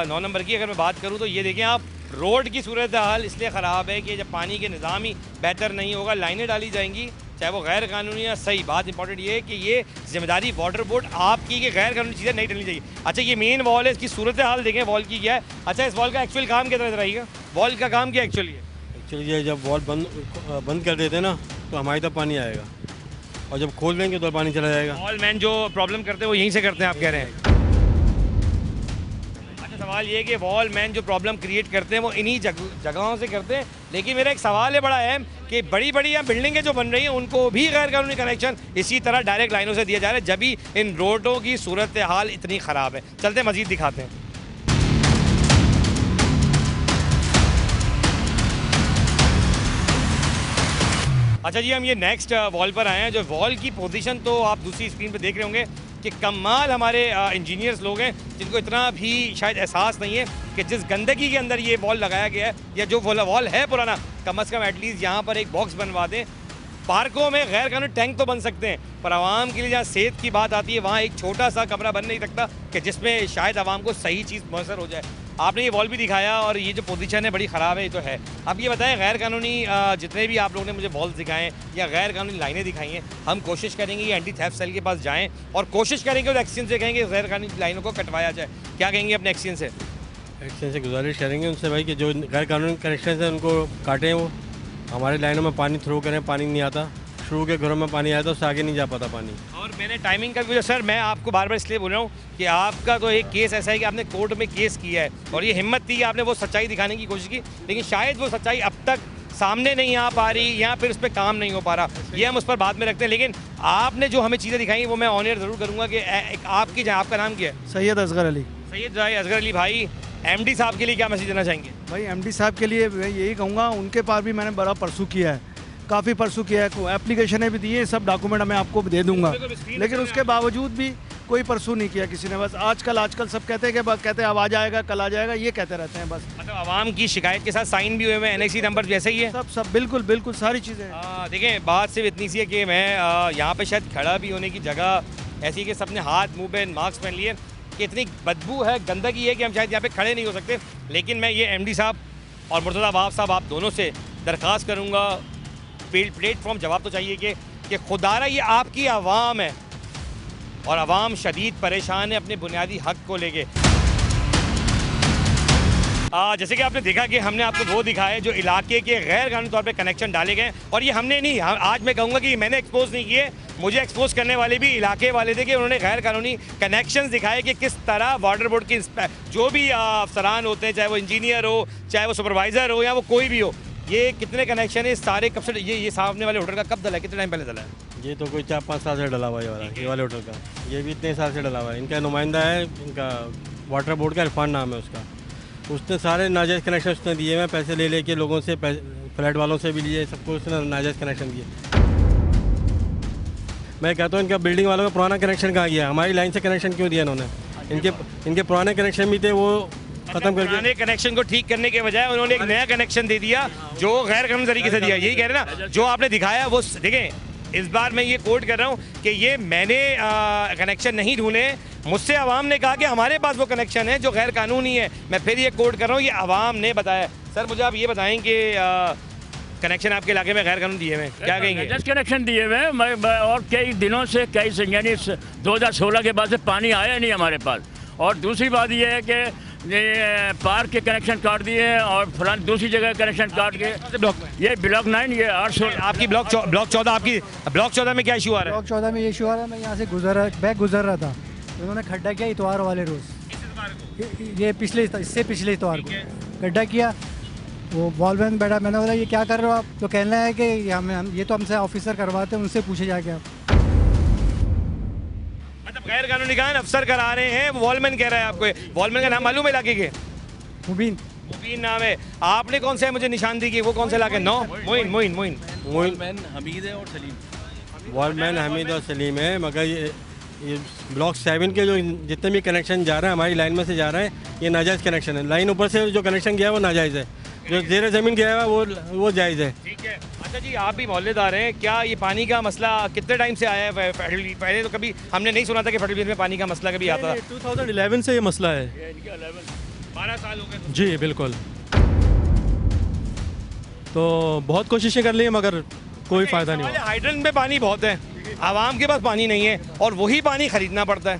9 नंबर की। अगर मैं बात करूँ तो ये देखें आप, रोड की सूरत हाल इसलिए ख़राब है कि जब पानी के निज़ाम ही बेहतर नहीं होगा, लाइनें डाली जाएंगी चाहे वो गैर कानूनी या सही। बात इंपॉर्टेंट ये है कि ये जिम्मेदारी वाटर बोर्ड आपकी कि गैर कानूनी चीज़ें नहीं डलनी चाहिए। अच्छा ये मेन वॉल है, इसकी सूरत हाल देखें वॉल की क्या है। अच्छा इस वॉल का एक्चुअल काम क्या तरह रहेगा? वॉल का काम क्या एक्चुअली है? एक्चुअली ये जब वॉल बंद कर देते हैं ना तो हमारी तक पानी आएगा, और जब खोल देंगे तो पानी चला जाएगा। वॉल मैन जो प्रॉब्लम करते हैं वो यहीं से करते हैं आप कह रहे हैं? सवाल ये कि वॉल मैन जो प्रॉब्लम क्रिएट करते हैं वो इन्हीं जगहों से करते हैं। लेकिन मेरा एक सवाल है बड़ा अहम कि बड़ी बड़ी बिल्डिंगें जो बन रही हैं उनको भी गैर कानूनी कनेक्शन इसी तरह डायरेक्ट लाइनों से दिया जा रहा है, जब भी इन रोडों की सूरत हाल इतनी ख़राब है। चलते मज़ीद दिखाते हैं। अच्छा जी, हम ये नेक्स्ट वॉल पर आए हैं। जो वॉल की पोजीशन तो आप दूसरी स्क्रीन पे देख रहे होंगे कि कमाल हमारे इंजीनियर्स लोग हैं जिनको इतना भी शायद एहसास नहीं है कि जिस गंदगी के अंदर ये वॉल लगाया गया है या जो वॉल है पुराना, कम से कम एटलीस्ट यहाँ पर एक बॉक्स बनवा दें। पार्कों में गैर कानूनी टैंक तो बन सकते हैं, पर आवाम के लिए जहाँ सेहत की बात आती है वहाँ एक छोटा सा कमरा बन नहीं सकता कि जिसमें शायद आवाम को सही चीज़ मैसर हो जाए। आपने ये वॉल भी दिखाया और ये जो पोजीशन है बड़ी ख़राब है, ये तो है। अब ये बताएं, गैर कानूनी जितने भी आप लोगों ने मुझे वॉल्स दिखाएं या गैर कानूनी लाइनें दिखाई हैं, हम कोशिश करेंगे ये एंटी थेफ्ट सेल के पास जाएँ और कोशिश करेंगे उस एक्सचेंज से कहेंगे गैर कानूनी लाइनों को कटवाया जाए। क्या कहेंगे अपने एक्सचेंज से? एक्सचेंज से गुजारिश करेंगे उनसे भाई कि जो गैर कानूनी कनेक्शन है उनको काटें, वो हमारे लाइनों में पानी थ्रो करें। पानी नहीं आता, शुरू के घरों में पानी आया तो उससे आगे नहीं जा पाता पानी। और मैंने टाइमिंग का भी, सर मैं आपको बार बार इसलिए बोल रहा हूँ कि आपका तो एक केस ऐसा है कि आपने कोर्ट में केस किया है और ये हिम्मत थी कि आपने वो सच्चाई दिखाने की कोशिश की, लेकिन शायद वो सच्चाई अब तक सामने नहीं आ पा रही या फिर उस पर काम नहीं हो पा रहा, ये हम उस पर बाद में रखते हैं। लेकिन आपने जो हमें चीज़ें दिखाई वो मैं ऑन एयर ज़रूर करूँगा कि आपकी, आपका नाम क्या है? सैयद असगर अली। सैयद असगर अली भाई, एमडी साहब के लिए क्या मैसेज देना चाहेंगे? भाई एमडी साहब के लिए मैं यही कहूँगा, उनके पास भी मैंने बड़ा परसू किया है, काफ़ी परसू किया है, एप्लीकेशनें भी दी है, सब डॉक्यूमेंट मैं आपको दे दूंगा, लेकिन उसके बावजूद भी कोई परसू नहीं किया किसी ने। बस आजकल सब कहते हैं कि कहते हैं अब आ जाएगा, कल आ जाएगा, ये कहते रहते हैं बस। मतलब आवाम की शिकायत के साथ साइन भी हुए हैं, NIC नंबर जैसे ही है, सब बिल्कुल सारी चीज़ें। देखें, बात सिर्फ इतनी सी है कि मैं यहाँ पे शायद खड़ा भी होने की जगह ऐसी कि सबने हाथ मुँह पे मास्क पहन लिए कि इतनी बदबू है, गंदगी है कि हम शायद यहाँ पे खड़े नहीं हो सकते। लेकिन मैं ये MD साहब और मुर्तज़ा अब्बाब साहब, आप दोनों से दरख्वास्त करूँगा, प्लेटफॉर्म जवाब तो चाहिए कि खुदारा ये आपकी आवाम है और आवाम शदीद परेशान है अपने बुनियादी हक को लेके। जैसे कि आपने देखा कि हमने आपको वो दिखाया जो इलाके के गैर कानूनी तौर पे कनेक्शन डाले गए, और ये हमने नहीं, आज मैं कहूँगा कि मैंने एक्सपोज नहीं किए, मुझे एक्सपोज करने वाले भी इलाके वाले थे कि उन्होंने गैर कानूनी कनेक्शंस दिखाए कि किस तरह वाटर बोर्ड के जो भी अफसरान होते हैं, चाहे वो इंजीनियर हो, चाहे वो सुपरवाइज़र हो या वो कोई भी हो, ये कितने कनेक्शन है सारे कब से, ये सामने वाले होटल का कब डला है, कितने टाइम पहले डला है? ये तो कोई 4-5 साल से डला हुआ है ये वाले होटल का, ये भी इतने साल से डला हुआ है। इनका नुमाइंदा है, इनका वाटर बोर्ड का इरफान नाम है उसका, उसने सारे नाजायज़ कनेक्शन उसने दिए हैं, पैसे ले लेके लोगों से, फ्लैट वालों से भी लिए, सबको उसने नाजायज़ कनेक्शन दिए। मैं कहता हूँ इनका बिल्डिंग वालों का पुराना कनेक्शन कहाँ गया, हमारी लाइन से कनेक्शन क्यों दिया इन्होंने? इनके पुराने कनेक्शन भी थे, वो खत्म करके पुराने कनेक्शन को ठीक करने के बजाय उन्होंने एक नया कनेक्शन दे दिया जो गैर कानूनी तरीके से दिया। यही कह रहे ना, जो आपने दिखाया वो देखें, इस बार मैं ये कोट कर रहा हूँ कि ये मैंने कनेक्शन नहीं ढूंढे, मुझसे आवाम ने कहा कि हमारे पास वो कनेक्शन है जो गैर कानूनी है। मैं फिर ये कोट कर रहा हूँ, ये आवाम ने बताया। सर मुझे आप ये बताएं कि कनेक्शन आपके इलाके में गैर कानूनी दिए हुए, क्या कहेंगे? जस्ट कनेक्शन दिए हुए हैं और कई दिनों से, यानी 2016 के बाद से पानी आया नहीं हमारे पास। और दूसरी बात ये है कि ये पार्क के कनेक्शन काट दिए और फलान दूसरी जगह कनेक्शन काट के, ये ब्लॉक 9, ये 800 आपकी ब्लॉक 14, आपकी ब्लॉक 14 में क्या इशू आ रहा है? ब्लॉक 14 में ये इशू आ रहा है, मैं यहाँ से गुजर रहा था, उन्होंने खड्डा किया इतवार वाले रोज़, ये इससे पिछले इतवार को गड्ढा किया, वो वॉलमैन बैठा, मैंने बोला ये क्या कर रहे हो आप? तो कहना है कि ये तो हमसे ऑफिसर करवाते हैं, उनसे पूछे जाके आप। मतलब गैर कानूनी काम अफसर करा रहे हैं, वॉलमैन कह रहा है आपको। वॉलमैन का नाम मालूम है इलाके के? मुबीन नाम है। आपने कौन सा है मुझे निशानदी की, वो कौन सा इलाका? मोइन वॉलमैन हमीद है और सलीम। वॉलमैन हमीद और सलीम है, मगर ये ब्लॉक 7 के जो जितने भी कनेक्शन जा रहे हैं हमारी लाइन में से जा रहे हैं, ये नाजायज़ कनेक्शन है। लाइन ऊपर से जो कनेक्शन गया है वो नाजायज़ है, जो ज़ेर ज़मीन गया है वो जायज़ है। ठीक है। अच्छा जी, आप भी मोहल्लेदार हैं, क्या ये पानी का मसला कितने टाइम से आया है? पहले तो कभी हमने नहीं सुना था कि फेडरल में पानी का मसला कभी आता था। 2011 से ये मसला है। 12 साल हो गए जी बिल्कुल। तो बहुत कोशिशें कर ली मगर कोई फ़ायदा नहीं हुआ। हाइड्रेंट में पानी बहुत है, आवाम के पास पानी नहीं है और वही पानी खरीदना पड़ता है।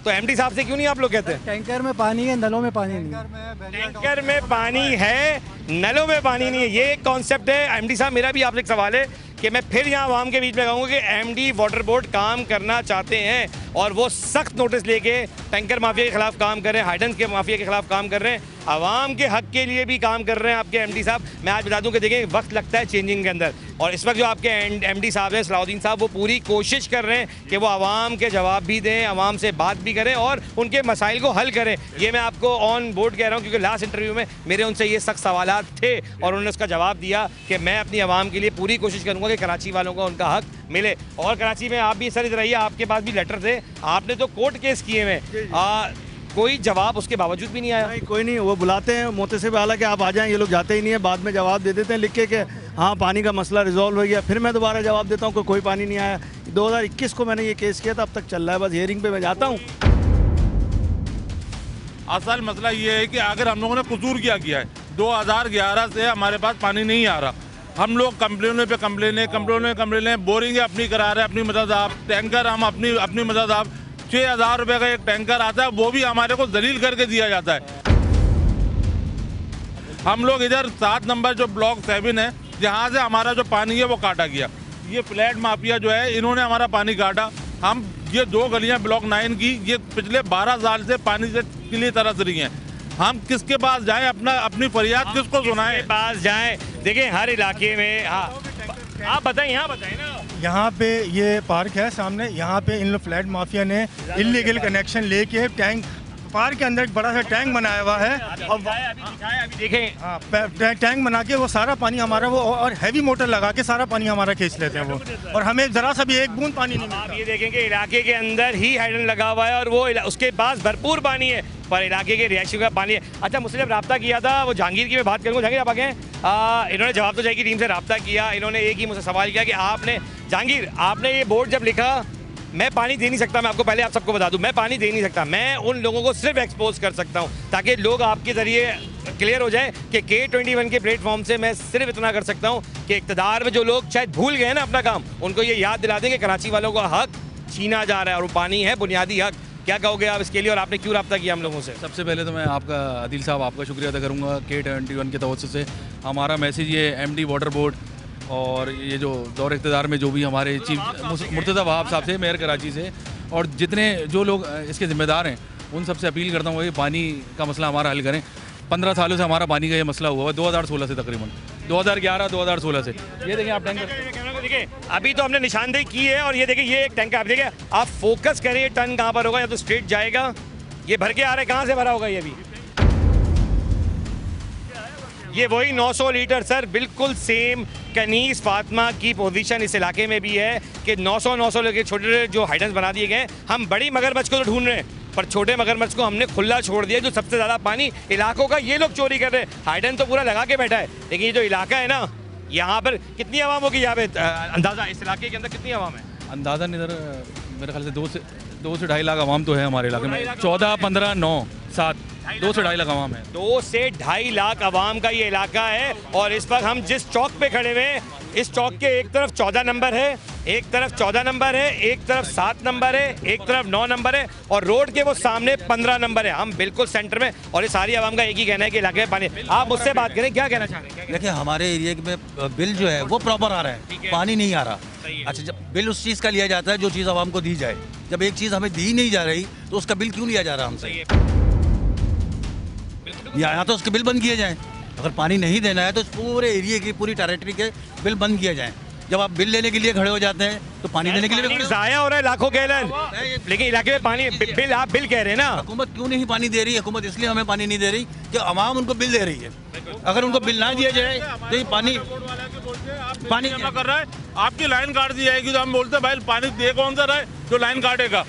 तो MD साहब से क्यों नहीं आप लोग कहते हैं? टैंकर में पानी है, नलों में पानी नहीं। टैंकर में पानी है, नलों में पानी नहीं है, ये एक कॉन्सेप्ट है। MD साहब, मेरा भी आपसे एक सवाल है कि मैं फिर यहाँ आवाम के बीच में कहूँगा कि MD वाटर बोर्ड काम करना चाहते हैं और वो सख्त नोटिस लेके टैंकर माफिया के खिलाफ काम कर रहे हैं, हाइडेंस के माफिया के खिलाफ काम कर रहे हैं, आवाम के हक के लिए भी काम कर रहे हैं आपके MD साहब। मैं आज बता दूं कि देखिए वक्त लगता है चेंजिंग के अंदर, और इस वक्त जो आपके MD साहब हैं सलाउद्दीन साहब, वो पूरी कोशिश कर रहे हैं कि वो आवाम के जवाब भी दें, आवाम से बात भी करें और उनके मसाइल को हल करें। ये मैं आपको ऑन बोर्ड कह रहा हूँ क्योंकि लास्ट इंटरव्यू में मेरे उनसे ये सख्त सवालात थे और उन्होंने उसका जवाब दिया कि मैं अपनी आवाम के लिए पूरी कोशिश करूँगा कि कराची वालों का उनका हक मिले। और कराची में आप भी सर इधर आइए, आपके पास भी लेटर थे, आपने तो कोर्ट केस किए हुए, कोई जवाब उसके बावजूद भी नहीं आया? नहीं, कोई नहीं, वो बुलाते हैं मोते से वाला कि आप आ जाएं, ये लोग जाते ही नहीं है, बाद में जवाब दे देते हैं लिख के कि हाँ पानी का मसला रिजॉल्व हो गया, फिर मैं दोबारा जवाब देता हूँ कि कोई पानी नहीं आया। 2021 को मैंने ये केस किया था, अब तक चल रहा है, बस हियरिंग पे मैं जाता हूँ। असल मसला ये है कि अगर हम लोगों ने कसूर क्या किया है, 2011 से हमारे पास पानी नहीं आ रहा, हम लोग कंप्लेनों पे कंप्लेनें, बोरिंग अपनी करा रहे हैं अपनी मदद आप, टैंकर हम अपनी मदद आप, 6,000 रुपये का एक टैंकर आता है, वो भी हमारे को दलील करके दिया जाता है। हम लोग इधर 7 नंबर जो ब्लॉक 7 है, जहाँ से हमारा जो पानी है वो काटा गया, ये फ्लैट माफिया जो है इन्होंने हमारा पानी काटा। हम ये 2 गलियाँ ब्लॉक 9 की ये पिछले 12 साल से पानी से किली तरस रही हैं। हम किसके पास जाएं, अपनी फरियाद किसको सुनाएं? पास जाएं? देखिए हर इलाके में, हाँ आप बताएं, यहाँ बताएं ना। यहाँ पे ये पार्क है सामने, यहाँ पे इन लोग फ्लैट माफिया ने इलीगल कनेक्शन लेके टैंक, पार्क के अंदर एक बड़ा सा टैंक बनाया हुआ है, और अभी देखें, हाँ टैंक बना के वो सारा पानी हमारा वो, और हैवी मोटर लगा के सारा पानी हमारा खींच लेते हैं वो, और हमें जरा सा भी एक बूंद पानी नहीं मिलता। आप ये देखें कि इलाके के अंदर ही हाइड्रेंट लगा हुआ है और वो उसके पास भरपूर पानी है, पर इलाके के रिहायशियों का पानी है। अच्छा, मुझसे जब रब्ता किया था, वो जहांगीर की मैं बात करूँगा, जहांगीर आप आगे इन्होंने जवाब तो जाए की टीम से रब्ता किया, इन्होंने एक ही मुझसे सवाल किया कि आपने, जहांगीर आपने ये बोर्ड जब लिखा, मैं पानी दे नहीं सकता, मैं आपको पहले आप सबको बता दूं, मैं पानी दे नहीं सकता, मैं उन लोगों को सिर्फ एक्सपोज कर सकता हूं ताकि लोग आपके ज़रिए क्लियर हो जाए कि K21 के प्लेटफॉर्म से मैं सिर्फ इतना कर सकता हूं कि इक़्तिदार में जो लोग शायद भूल गए ना अपना काम, उनको ये याद दिला दें कि कराची वालों का हक छीना जा रहा है और वो पानी है बुनियादी हक। क्या कहोगे आप इसके लिए, और आपने क्यों रब्ता किया हम लोगों से? सबसे पहले तो मैं आपका आदिल साहब आपका शुक्रिया अदा करूँगा K21 के तवज्जो से हमारा मैसेज ये MD वाटर बोर्ड और ये जो दौर इक़्तिदार में जो भी हमारे चीफ मुर्तज़ा वहाब साहब से, मेयर कराची से, और जितने जो लोग इसके ज़िम्मेदार हैं उन सबसे अपील करता हूँ कि पानी का मसला हमारा हल करें। 15 सालों से हमारा पानी का ये मसला हुआ है, 2016 से तकरीबन 2011-2016 से। ये देखिए आप टैंकर, देखिए अभी तो हमने निशानदेही की है, और ये देखिए ये एक टैंकर, आप देखिए आप फोकस करें, ये टन कहाँ पर होगा, या तो स्ट्रेट जाएगा, ये भर के आ रहा है, कहाँ से भरा होगा ये भी, ये वही 900 लीटर सर, बिल्कुल सेम कनीस फातिमा की पोजीशन इस इलाके में भी है कि 900 लेके छोटे जो हाइडेंस बना दिए गए। हम बड़ी मगरमच्छ को तो ढूंढ रहे हैं, पर छोटे मगरमच्छ को हमने खुला छोड़ दिया, जो सबसे ज़्यादा पानी इलाकों का ये लोग चोरी कर रहे हैं। हाइडेंस तो पूरा लगा के बैठा है, लेकिन ये जो इलाका है ना, यहाँ पर कितनी आवाम होगी यहाँ पे, अंदाज़ा इस इलाके के अंदर कितनी आवाम है? अंदाज़ा इधर मेरे ख्याल से 2 से 2.5 लाख आवाम तो है हमारे इलाके में, 14, 15, 9, 7, 2 से 2.5 लाख आवाम है। 2 से 2.5 लाख आवाम का ये इलाका है, और इस वक्त हम जिस चौक पे खड़े हुए हैं, इस चौक के एक तरफ 14 नंबर है, एक तरफ 14 नंबर है, एक तरफ 7 नंबर है, एक तरफ 9 नंबर है, और रोड के वो सामने 15 नंबर है। हम बिल्कुल सेंटर में, और ये सारी आवाम का एक ही कहना है कि इलाके में पानी। आप मुझसे बात करें, क्या कहना चाह रहे हैं? देखिए हमारे एरिया में बिल जो है वो प्रॉपर आ रहा है, पानी नहीं आ रहा। अच्छा, जब बिल उस चीज़ का लिया जाता है जो चीज़ आवाम को दी जाए, जब एक चीज़ हमें दी नहीं जा रही तो उसका बिल क्यों लिया जा रहा हमसे? या तो उसके बिल बंद किए जाएं, अगर पानी नहीं देना है तो पूरे एरिया की, पूरी टेरिटरी के बिल बंद किए जाएं। जब आप बिल लेने के लिए खड़े हो जाते हैं तो पानी देने के लिए ज़ाया हो रहा है लाखों गैलन, लेकिन इलाके में पानी बिल, आप बिल कह रहे हैं ना, हुकूमत क्यों नहीं पानी दे रही? हुकूमत इसलिए हमें पानी नहीं दे रही कि आवाम उनको बिल दे रही है। अगर उनको बिल ना दिया जाए तो ये पानी जमा कर रहा है, आपकी लाइन काट दी जाएगी, तो हम बोलते हैं भाई पानी दे कौन सा रहा है जो लाइन काटेगा,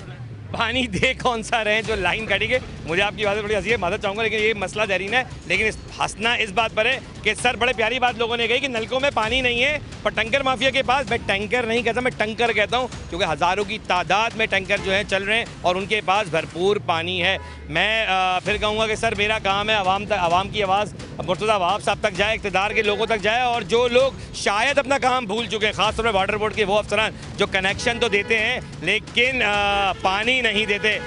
पानी दे कौन सा रहे जो लाइन काटेंगे। मुझे आपकी बात थोड़ी हंसी है, मदद चाहूँगा, लेकिन ये मसला दरीन है। लेकिन हंसना इस बात पर है कि सर बड़े प्यारी बात लोगों ने कही कि नलकों में पानी नहीं है, पर टैंकर माफिया के पास, मैं टैंकर नहीं कहता, मैं टंकर कहता हूँ, क्योंकि हज़ारों की तादाद में टैंकर जो है चल रहे हैं और उनके पास भरपूर पानी है। मैं फिर कहूँगा कि सर मेरा काम है आवाम की आवाज़ मुर्तज़ा वहाब साहब तक जाए, इक़्तिदार के लोगों तक जाए, और जो लोग शायद अपना काम भूल चुके हैं, ख़ासतौर पर वाटर बोर्ड के वो अफसरान जो कनेक्शन तो देते हैं लेकिन पानी नहीं देते।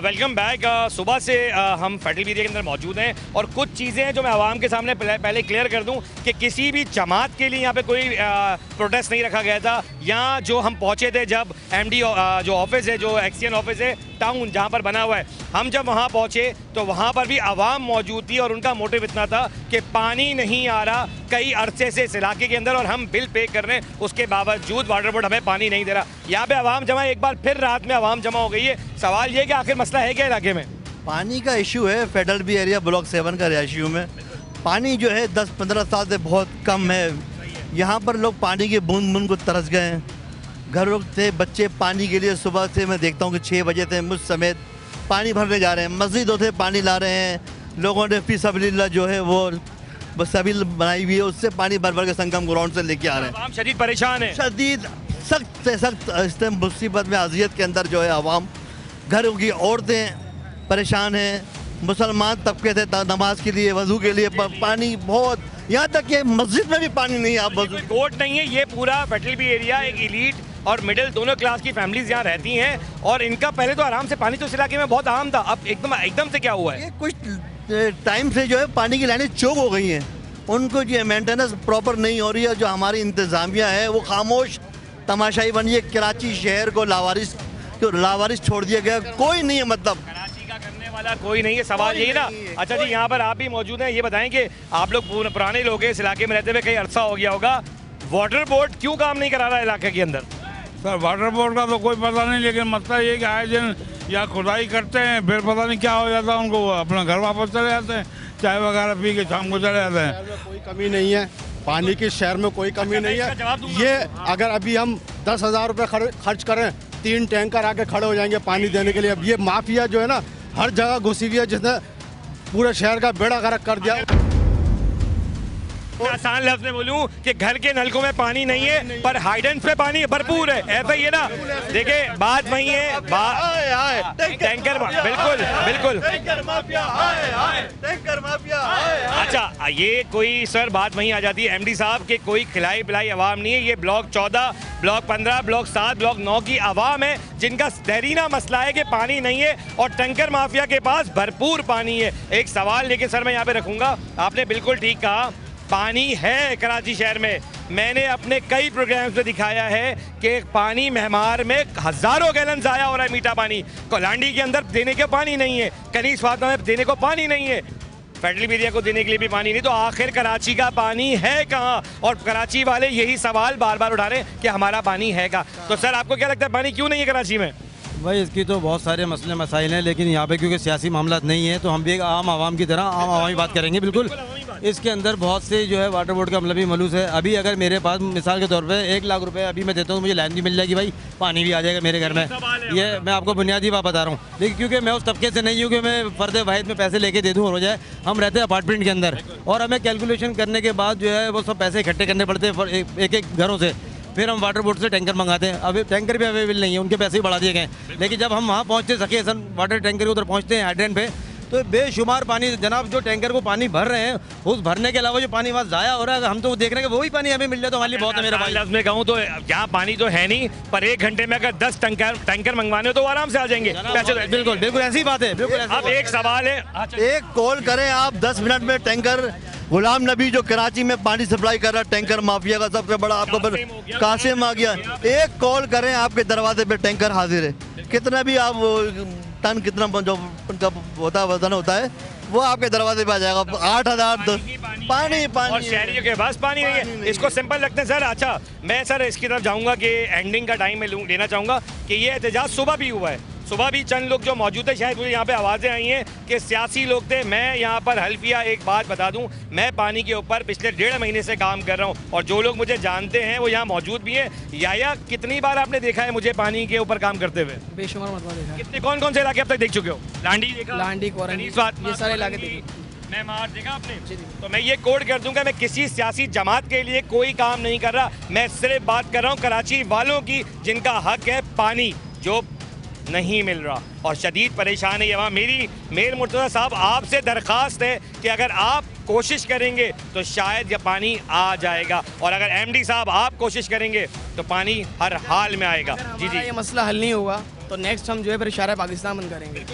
Welcome back. सुबह से हम फेडरल एरिया के अंदर मौजूद हैं और कुछ चीज़ें हैं जो मैं आवाम के सामने पहले क्लियर कर दूं कि किसी भी जमात के लिए यहाँ पे कोई प्रोटेस्ट नहीं रखा गया था। यहाँ जो हम पहुँचे थे जब एमडी जो ऑफिस है, जो एक्सियन ऑफिस है टाउन जहाँ पर बना हुआ है, हम जब वहाँ पहुँचे तो वहाँ पर भी आवाम मौजूद थी और उनका मोटिव इतना था कि पानी नहीं आ रहा कई अरसे से इस इलाके के अंदर और हम बिल पे कर रहे हैं, उसके बावजूद वाटर बोर्ड हमें पानी नहीं दे रहा। यहाँ पे आवाम जमा, एक बार फिर रात में आवाम जमा हो गई है। सवाल ये कि आखिर मसला है क्या इलाके में? पानी का इशू है फेडरल बी एरिया ब्लॉक 7 का रिहायशियों में। पानी जो है 10-15 साल से बहुत कम है। यहाँ पर लोग पानी के बूंद बूंद को तरस गए हैं। घरों से बच्चे पानी के लिए सुबह से मैं देखता हूँ कि 6 बजे से मुझ समेत पानी भरने जा रहे हैं। मस्जिदों से पानी ला रहे हैं। लोगों ने फी सबीलिल्लाह जो है वो सबील बनाई हुई है, उससे पानी भर भर के संगम ग्राउंड से लेके आ रहे हैं। शदीद परेशान है, शदीद सख्त से सख्त इस मुसीबत में अजियत के अंदर जो है आवाम, घरों की औरतें परेशान हैं। मुसलमान तबके से नमाज के लिए, वजू के लिए पानी बहुत, यहाँ तक कि मस्जिद में भी पानी नहीं है। आप कोर्ट नहीं है, ये पूरा फेडरल बी एरिया एक एलीट और मिडिल दोनों क्लास की फैमिलीज यहाँ रहती हैं और इनका पहले तो आराम से पानी तो इस इलाके में बहुत आम था, अब एकदम से क्या हुआ है? ये कुछ टाइम से जो है पानी की लाइनें चौक हो गई हैं। उनको जो मेंटेनेंस प्रॉपर नहीं हो रही है। जो हमारी इंतज़ामिया है वो खामोश तमाशाई बनी है। कराची शहर को लावारिस छोड़ दिया गया, कोई नहीं है, मतलब कराची का करने वाला कोई नहीं है। सवाल यही ना। अच्छा जी, यहाँ पर आप भी मौजूद हैं, ये बताएं कि आप लोग पुराने लोग हैं, इस इलाके में रहते हुए कई अरसा हो गया होगा, वाटर बोर्ड क्यों काम नहीं करा रहा इलाके के अंदर? सर वाटर बोर्ड का तो कोई पता नहीं, लेकिन मसला ये कि आए दिन या खुदाई करते हैं, फिर पता नहीं क्या हो जाता है उनको, वो अपना घर वापस चले जाते हैं, चाय वगैरह पी के शाम को चले जाते हैं। कोई कमी नहीं है पानी की, शहर में कोई कमी नहीं है। ये अगर अभी हम 10,000 रुपये खर्च करें, 3 टैंकर आके खड़े हो जाएंगे पानी देने के लिए। अब ये माफिया जो है ना हर जगह घुसी हुई है, जिसने पूरे शहर का बेड़ा गर्क कर दिया। आसान लफ्ज में बोलूं कि घर के नलकों में पानी नहीं है पर हाइडेंस पे पानी भरपूर है। ऐसा ही है ना। देखिए बात वही है, टैंकर बिल्कुल अच्छा, ये कोई सर बात वहीं आ जाती है एमडी साहब के कोई खिलाई पिलाई आवाम नहीं है। ये ब्लॉक 14, ब्लॉक 15, ब्लॉक 7, ब्लॉक 9 की आवाम है जिनका देरीना मसला है कि पानी नहीं है और टैंकर माफिया के पास भरपूर पानी है। एक सवाल लेकिन सर मैं यहाँ पे रखूंगा, आपने बिल्कुल ठीक कहा, पानी है कराची शहर में। मैंने अपने कई प्रोग्राम्स में दिखाया है कि पानी महमार में हज़ारों गैलन ज़ाया हो रहा है, मीठा पानी। कोलांडी के अंदर देने के पानी नहीं है, कनीस फातमा में देने को पानी नहीं है, फेडरल एरिया को देने के लिए भी पानी नहीं। तो आखिर कराची का पानी है कहाँ? और कराची वाले यही सवाल बार बार उठा रहे हैं कि हमारा पानी है कहाँ। तो सर आपको क्या लगता है पानी क्यों नहीं है कराची में? भाई इसकी तो बहुत सारे मसले मसाइल हैं, लेकिन यहाँ पे क्योंकि सियासी मामला नहीं है तो हम भी एक आम आवाम की तरह आम आवामी बात करेंगे। बिल्कुल इसके अंदर बहुत से जो है वाटर बोर्ड का मतलब भी मलूस है। अभी अगर मेरे पास मिसाल के तौर पे 1 लाख रुपए अभी मैं देता हूँ, मुझे लाइन भी मिल जाएगी, भाई पानी भी आ जाएगा मेरे घर में। ये मैं आपको बुनियादी बात बता रहा हूँ, लेकिन क्योंकि मैं उस तबके से नहीं हूँ कि मैं फ़र्द वाहिद में पैसे लेके दे दूँ और हो जाए। हम रहते हैं अपार्टमेंट के अंदर और हमें कैलकुलेशन करने के बाद जो है वो सब पैसे इकट्ठे करने पड़ते हैं एक घरों से। फिर हम वाटर बोर्ड से टैंकर मंगाते हैं। अभी टैंकर भी अवेलेबल नहीं है, उनके पैसे ही बढ़ा दिए गए। लेकिन जब हम वहाँ पहुँचते सके वाटर टैंकर उधर पहुँचते हैं हाइड्रेंट पे, तो बेशुमार पानी जनाब, जो टैंकर को पानी भर रहे हैं उस भरने के अलावा जो पानी वहाँ ज़ाया हो रहा है, हम तो देख रहे हैं कि वही पानी हमें मिल जाए तो हमारे लिए बहुत है। मेरा भाई लफ्ज़ में कहूँ तो यहाँ पानी तो है नहीं, पर 1 घंटे में अगर 10 टैंकर मंगवाने हो तो आराम से आ जाएंगे पैसे। बिल्कुल ऐसी बात है। अब एक सवाल है, एक कॉल करें आप 10 मिनट में टैंकर। गुलाम नबी जो कराची में पानी सप्लाई कर रहा है, टैंकर माफिया का सबसे बड़ा आपको कासिम आ गया। एक कॉल करें, आपके दरवाजे पे टैंकर हाजिर है। कितना भी आप टन कितना जो उनका वजन होता है वो आपके दरवाजे पे आ जाएगा। 8,000 पानी और शहरियों के पास पानी नहीं है। इसको सिंपल रखते हैं सर। अच्छा मैं सर इसकी तरफ जाऊंगा कि एंडिंग का टाइम में लेना चाहूँगा कि ये एहतजाज सुबह भी हुआ है। सुबह भी चंद लोग जो मौजूद है, शायद मुझे यहाँ पे आवाज़ें आई हैं कि सियासी लोग थे। मैं यहाँ पर हल्फिया एक बात बता दूँ, मैं पानी के ऊपर पिछले 1.5 महीने से काम कर रहा हूँ और जो लोग मुझे जानते हैं वो यहाँ मौजूद भी हैं। या कितनी बार आपने देखा है मुझे पानी के ऊपर काम करते हुए? बेशुमार मरतबा देखा। कितने कौन से इलाके अब तक देख चुके हो? लांडी देखा, लांडी, ये सारे इलाके देखे। मैं मार देखा आपने? तो मैं ये कोड कर दूंगा, मैं किसी सियासी जमात के लिए कोई काम नहीं कर रहा, मैं सिर्फ बात कर रहा हूँ कराची वालों की जिनका हक है पानी, जो नहीं मिल रहा और शदीद परेशान है यहाँ। मेरी मेर मुर्तज़ा साहब आपसे दरख्वास्त है कि अगर आप कोशिश करेंगे तो शायद ये पानी आ जाएगा और अगर एमडी साहब आप कोशिश करेंगे तो पानी हर हाल में आएगा। जी, ये मसला हल नहीं होगा तो नेक्स्ट हम जो है फिर इशारा पाकिस्तान बंद करेंगे।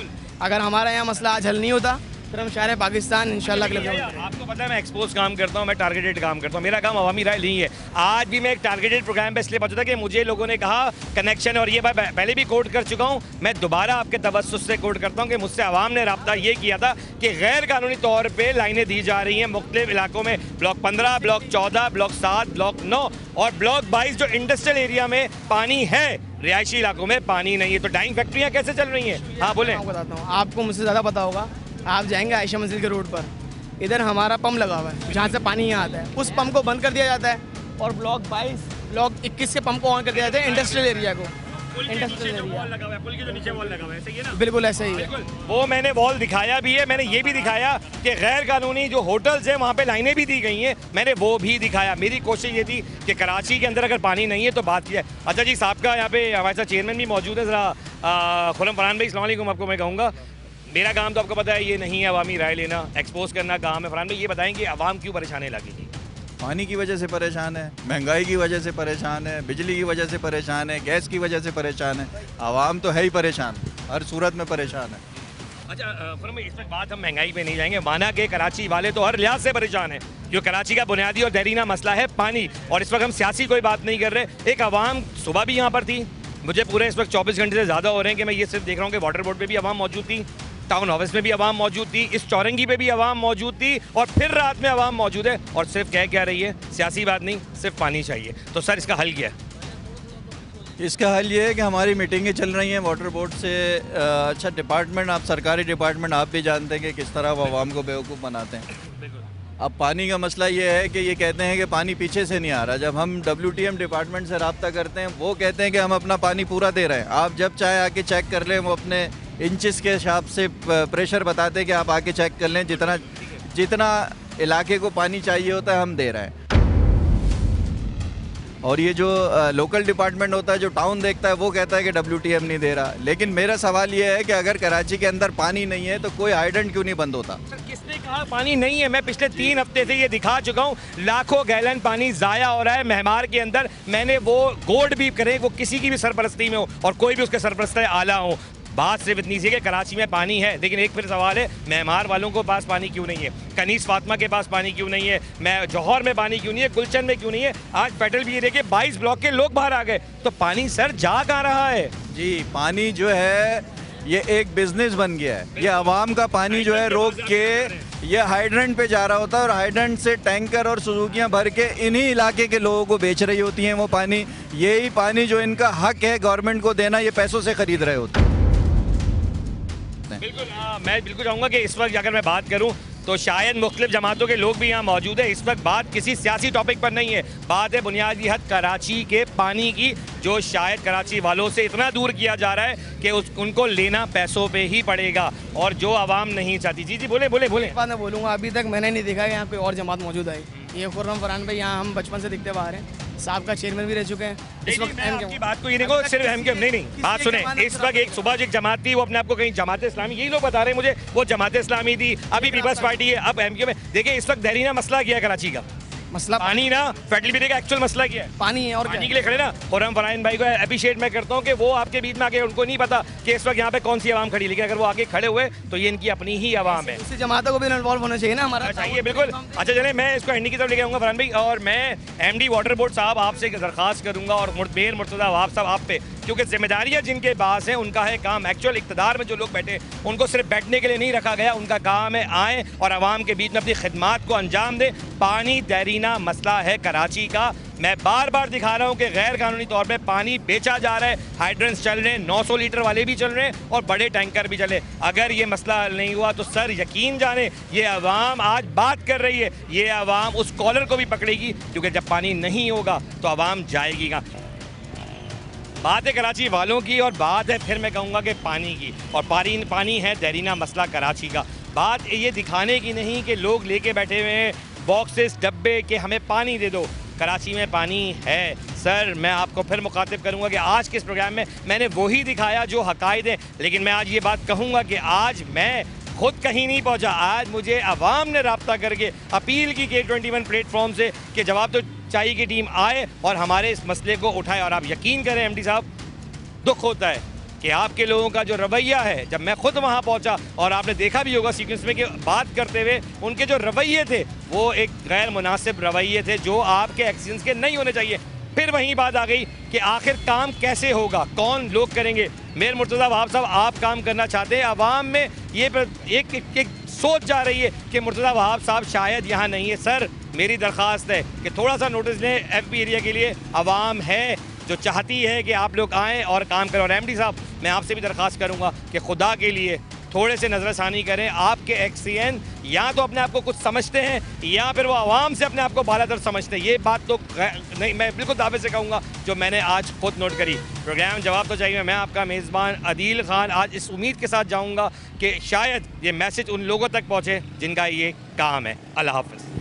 अगर हमारा यहाँ मसला आज हल नहीं होता फिर हम शायर पाकिस्तान इंशाल्लाह के लिए। आपको पता है मैं एक्सपोज काम करता हूँ, मैं टारगेटेड काम करता हूँ, मेरा काम अवामी राय नहीं है। आज भी मैं एक टारगेटेड प्रोग्राम पे इसलिए पहुंचा था कि मुझे लोगों ने कहा कनेक्शन, और ये मैं पहले भी कोट कर चुका हूँ, मैं दोबारा आपके तवस्सुस से कोट करता हूँ कि मुझसे आवाम ने रब्ता ये किया था कि गैर कानूनी तौर पर लाइनें दी जा रही हैं मुख्तलिफ इलाकों में, ब्लॉक 15, ब्लॉक 14, ब्लॉक 7, ब्लॉक 9 और ब्लॉक 22 जो इंडस्ट्रियल एरिया में पानी है, रिहायशी इलाकों में पानी नहीं है। तो डाइंग फैक्ट्रियाँ कैसे चल रही हैं? हाँ बोले। बताता हूँ, आपको मुझसे ज़्यादा पता होगा। आप जाएंगे आयशा मंजिल के रोड पर, इधर हमारा पंप लगा हुआ है जहाँ से पानी यहाँ आता है, उस पंप को बंद कर दिया जाता है और ब्लॉक 22, ब्लॉक 21 के पंप को ऑन कर दिया जाता है इंडस्ट्रियल एरिया को। इंडस्ट्रियल एरिया पुल के जो नीचे वॉल लगा हुआ है, सही है ना? बिल्कुल ऐसा ही है। वो मैंने वॉल दिखाया भी है, मैंने ये भी दिखाया कि गैर कानूनी जो होटल्स हैं वहाँ पे लाइनें भी दी गई हैं, मैंने वो भी दिखाया। मेरी कोशिश ये थी कि कराची के अंदर अगर पानी नहीं है तो बात की जाए। अच्छा जी, साहब का यहाँ पे हमारे साथ चेयरमैन भी मौजूद है, ज़रा खुरम फरहान भाई अस्सलाम वालेकुम। आपको मैं कहूँगा मेरा काम तो आपको पता है ये नहीं है अवामी राय लेना, एक्सपोज करना काम है। फरहान भाई ये बताएं कि आवाम क्यों परेशान है इलाके की? पानी की वजह से परेशान है, महंगाई की वजह से परेशान है, बिजली की वजह से परेशान है, गैस की वजह से परेशान है। आवाम तो है ही परेशान, हर सूरत में परेशान है। अच्छा फरहान भाई, इस वक्त बात हम महंगाई पे नहीं जाएंगे, माना कि कराची वाले तो हर लिहाज से परेशान है, जो कराची का बुनियादी और देरीना मसला है पानी। और इस वक्त हम सियासी कोई बात नहीं कर रहे। एक आवाम सुबह भी यहाँ पर थी, मुझे पूरे इस वक्त 24 घंटे से ज़्यादा हो रहे हैं कि मैं ये सिर्फ देख रहा हूँ कि वाटर बोर्ड पर भी आवाम मौजूद थी, टाउन ऑफिस में भी आवाम मौजूद थी, इस चौरंगी पे भी आवाम मौजूद थी और फिर रात में आवाम मौजूद है और सिर्फ कह क्या रही है, सियासी बात नहीं, सिर्फ पानी चाहिए। तो सर इसका हल क्या है? इसका हल ये है कि हमारी मीटिंगें चल रही हैं वाटर बोर्ड से। अच्छा डिपार्टमेंट, आप सरकारी डिपार्टमेंट आप भी जानते हैं कि किस तरह वो आवाम को बेवकूफ़ बनाते हैं। अब पानी का मसला ये है कि ये कहते हैं कि पानी पीछे से नहीं आ रहा। जब हम WTM डिपार्टमेंट से रब्ता करते हैं वो कहते हैं कि हम अपना पानी पूरा दे रहे हैं। आप जब चाहे आके चेक कर लें, वो अपने इंचेस के हिसाब से प्रेशर बताते हैं कि आप आके चेक कर लें, जितना इलाके को पानी चाहिए होता है हम दे रहे हैं। और ये जो लोकल डिपार्टमेंट होता है जो टाउन देखता है वो कहता है कि WTM नहीं दे रहा। लेकिन मेरा सवाल ये है कि अगर कराची के अंदर पानी नहीं है तो कोई हाइड्रेंट क्यों नहीं बंद होता? सर किसने कहा पानी नहीं है? मैं पिछले 3 हफ्ते से ये दिखा चुका हूँ, लाखों गैलन पानी ज़ाया हो रहा है महमार के अंदर। मैंने वो गोल्ड भी करे, वो किसी की भी सरपरस्ती में हो और कोई भी उसके सरपरस्त आला हो। बात सिर्फ इतनी सी कि कराची में पानी है, लेकिन एक फिर सवाल है महमार वालों को पास पानी क्यों नहीं है, कनीस फातिमा के पास पानी क्यों नहीं है, मैं जौहर में पानी क्यों नहीं है, गुलशन में क्यों नहीं है? आज फेडरल भी ये देखिए 22 ब्लॉक के लोग बाहर आ गए। तो पानी सर जा कहाँ रहा है? जी पानी जो है ये एक बिजनेस बन गया है। ये आवाम का पानी जो है रोक के ये हाइड्रेंट पे जा रहा होता है और हाइड्रेंट से टैंकर और सुजुकियाँ भर के इन्हीं इलाके के लोगों को बेच रही होती हैं वो पानी। यही पानी जो इनका हक है गवर्नमेंट को देना, ये पैसों से खरीद रहे होते हैं। बिल्कुल मैं बिल्कुल चाहूँगा कि इस वक्त अगर मैं बात करूँ तो शायद मुख्तलिफ जमातों के लोग भी यहाँ मौजूद है। इस वक्त बात किसी सियासी टॉपिक पर नहीं है, बात है बुनियादी हद कराची के पानी की, जो शायद कराची वालों से इतना दूर किया जा रहा है कि उनको लेना पैसों पे ही पड़ेगा और जो आवाम नहीं चाहती। जी जी बोले बोले बोले। बात मैं बोलूँगा, अभी तक मैंने नहीं देखा यहाँ कोई और जमात मौजूद है। ये खुर्रम फरहान भाई यहाँ हम बचपन से दिखते बाहर हैं, साहब का चेयरमैन भी रह चुके हैं। इस वक्त आपकी बात को ये देखो, सिर्फ MQM नहीं, बात सुने। इस वक्त एक सुबह जो एक जमात थी वो अपने आप को कहीं जमात इस्लामी, यही लोग बता रहे हैं मुझे, वो जमात इस्लामी थी, अभी पीपल्स पार्टी है, अब MQM है। देखिए इस वक्त देरीना मसला क्या है कराची का? मसला पानी ना, फेडरल भी का एक्चुअल मसला क्या है? पानी है और पानी के लिए खड़े ना। और हम फरहान भाई को अप्रिशिएट मैं करता हूँ कि वो आपके बीच में आके, उनको नहीं पता कि इस वक्त यहाँ पे कौन सी आवाम खड़ी, लेकिन अगर वो आके खड़े हुए तो ये इनकी अपनी ही आवाम है। इसी जमातों को भी इन्वॉल्व होना चाहिए ना हमारा। चाहिए बिल्कुल। अच्छा चले मैं इसको एंडी की तरफ लेके आऊँगा फरहान भाई, और मैं MD वाटर बोर्ड साहब आपसे एक दरख्वास्त करूँगा और मेयर मुर्तज़ा वहाब साहब आप पे, क्योंकि जिम्मेदारियाँ जिनके पास हैं उनका है काम। एक्चुअल इक़्तिदार में जो लोग बैठे उनको सिर्फ बैठने के लिए नहीं रखा गया, उनका काम है आएँ और आवाम के बीच में अपनी खिदमात को अंजाम दें। पानी देरीना मसला है कराची का। मैं बार बार दिखा रहा हूँ कि गैर कानूनी तौर पे पानी बेचा जा रहा है, हाइड्रेंट्स चल रहे हैं, 900 लीटर वाले भी चल रहे हैं और बड़े टैंकर भी चले। अगर ये मसला हल नहीं हुआ तो सर यकीन जाने ये आवाम आज बात कर रही है, ये आवाम उस कॉलर को भी पकड़ेगी, क्योंकि जब पानी नहीं होगा तो आवाम जाएगी कहाँ। बात है कराची वालों की और बात है फिर मैं कहूँगा कि पानी की, और पानी है देरीना मसला कराची का। बात ये दिखाने की नहीं कि लोग लेके बैठे हुए हैं बॉक्सेस डब्बे के हमें पानी दे दो। कराची में पानी है सर। मैं आपको फिर मुखातिब करूंगा कि आज के इस प्रोग्राम में मैंने वही दिखाया जो हकायत है, लेकिन मैं आज ये बात कहूँगा कि आज मैं खुद कहीं नहीं पहुँचा। आज मुझे आवाम ने रब्ता करके अपील की K21 प्लेटफॉर्म से कि जवाब तो चाहिए कि टीम आए और हमारे इस मसले को उठाए। और आप यकीन करें MD साहब, दुख होता है कि आपके लोगों का जो रवैया है, जब मैं खुद वहाँ पहुँचा और आपने देखा भी होगा सीक्वेंस में कि बात करते हुए उनके जो रवैये थे वो एक गैर मुनासिब रवैये थे जो आपके एक्सीडेंट्स के नहीं होने चाहिए। फिर वहीं बात आ गई कि आखिर काम कैसे होगा, कौन लोग करेंगे। मेयर मुर्तज़ा वहाब साहब, आप काम करना चाहते हैं, आवाम में ये एक सोच जा रही है कि मुर्तज़ा वहाब साहब शायद यहाँ नहीं है। सर, मेरी दरख्वास्त है कि थोड़ा सा नोटिस लें FB एरिया के लिए। आवाम है जो चाहती है कि आप लोग आएँ और काम करें। और MD साहब, मैं आपसे भी दरख्वास्त करूँगा कि खुदा के लिए थोड़े से नज़रसानी करें। आपके XCN या तो अपने आप को कुछ समझते हैं या फिर वो आवाम से अपने आप को बालातर समझते हैं। ये बात तो नहीं, मैं बिल्कुल दावे से कहूँगा जो मैंने आज खुद नोट करी। प्रोग्राम जवाब तो चाहिए, मैं आपका मेज़बान अदील ख़ान आज इस उम्मीद के साथ जाऊँगा कि शायद ये मैसेज उन लोगों तक पहुँचे जिनका ये काम है। अल्लाह हाफ़िज़।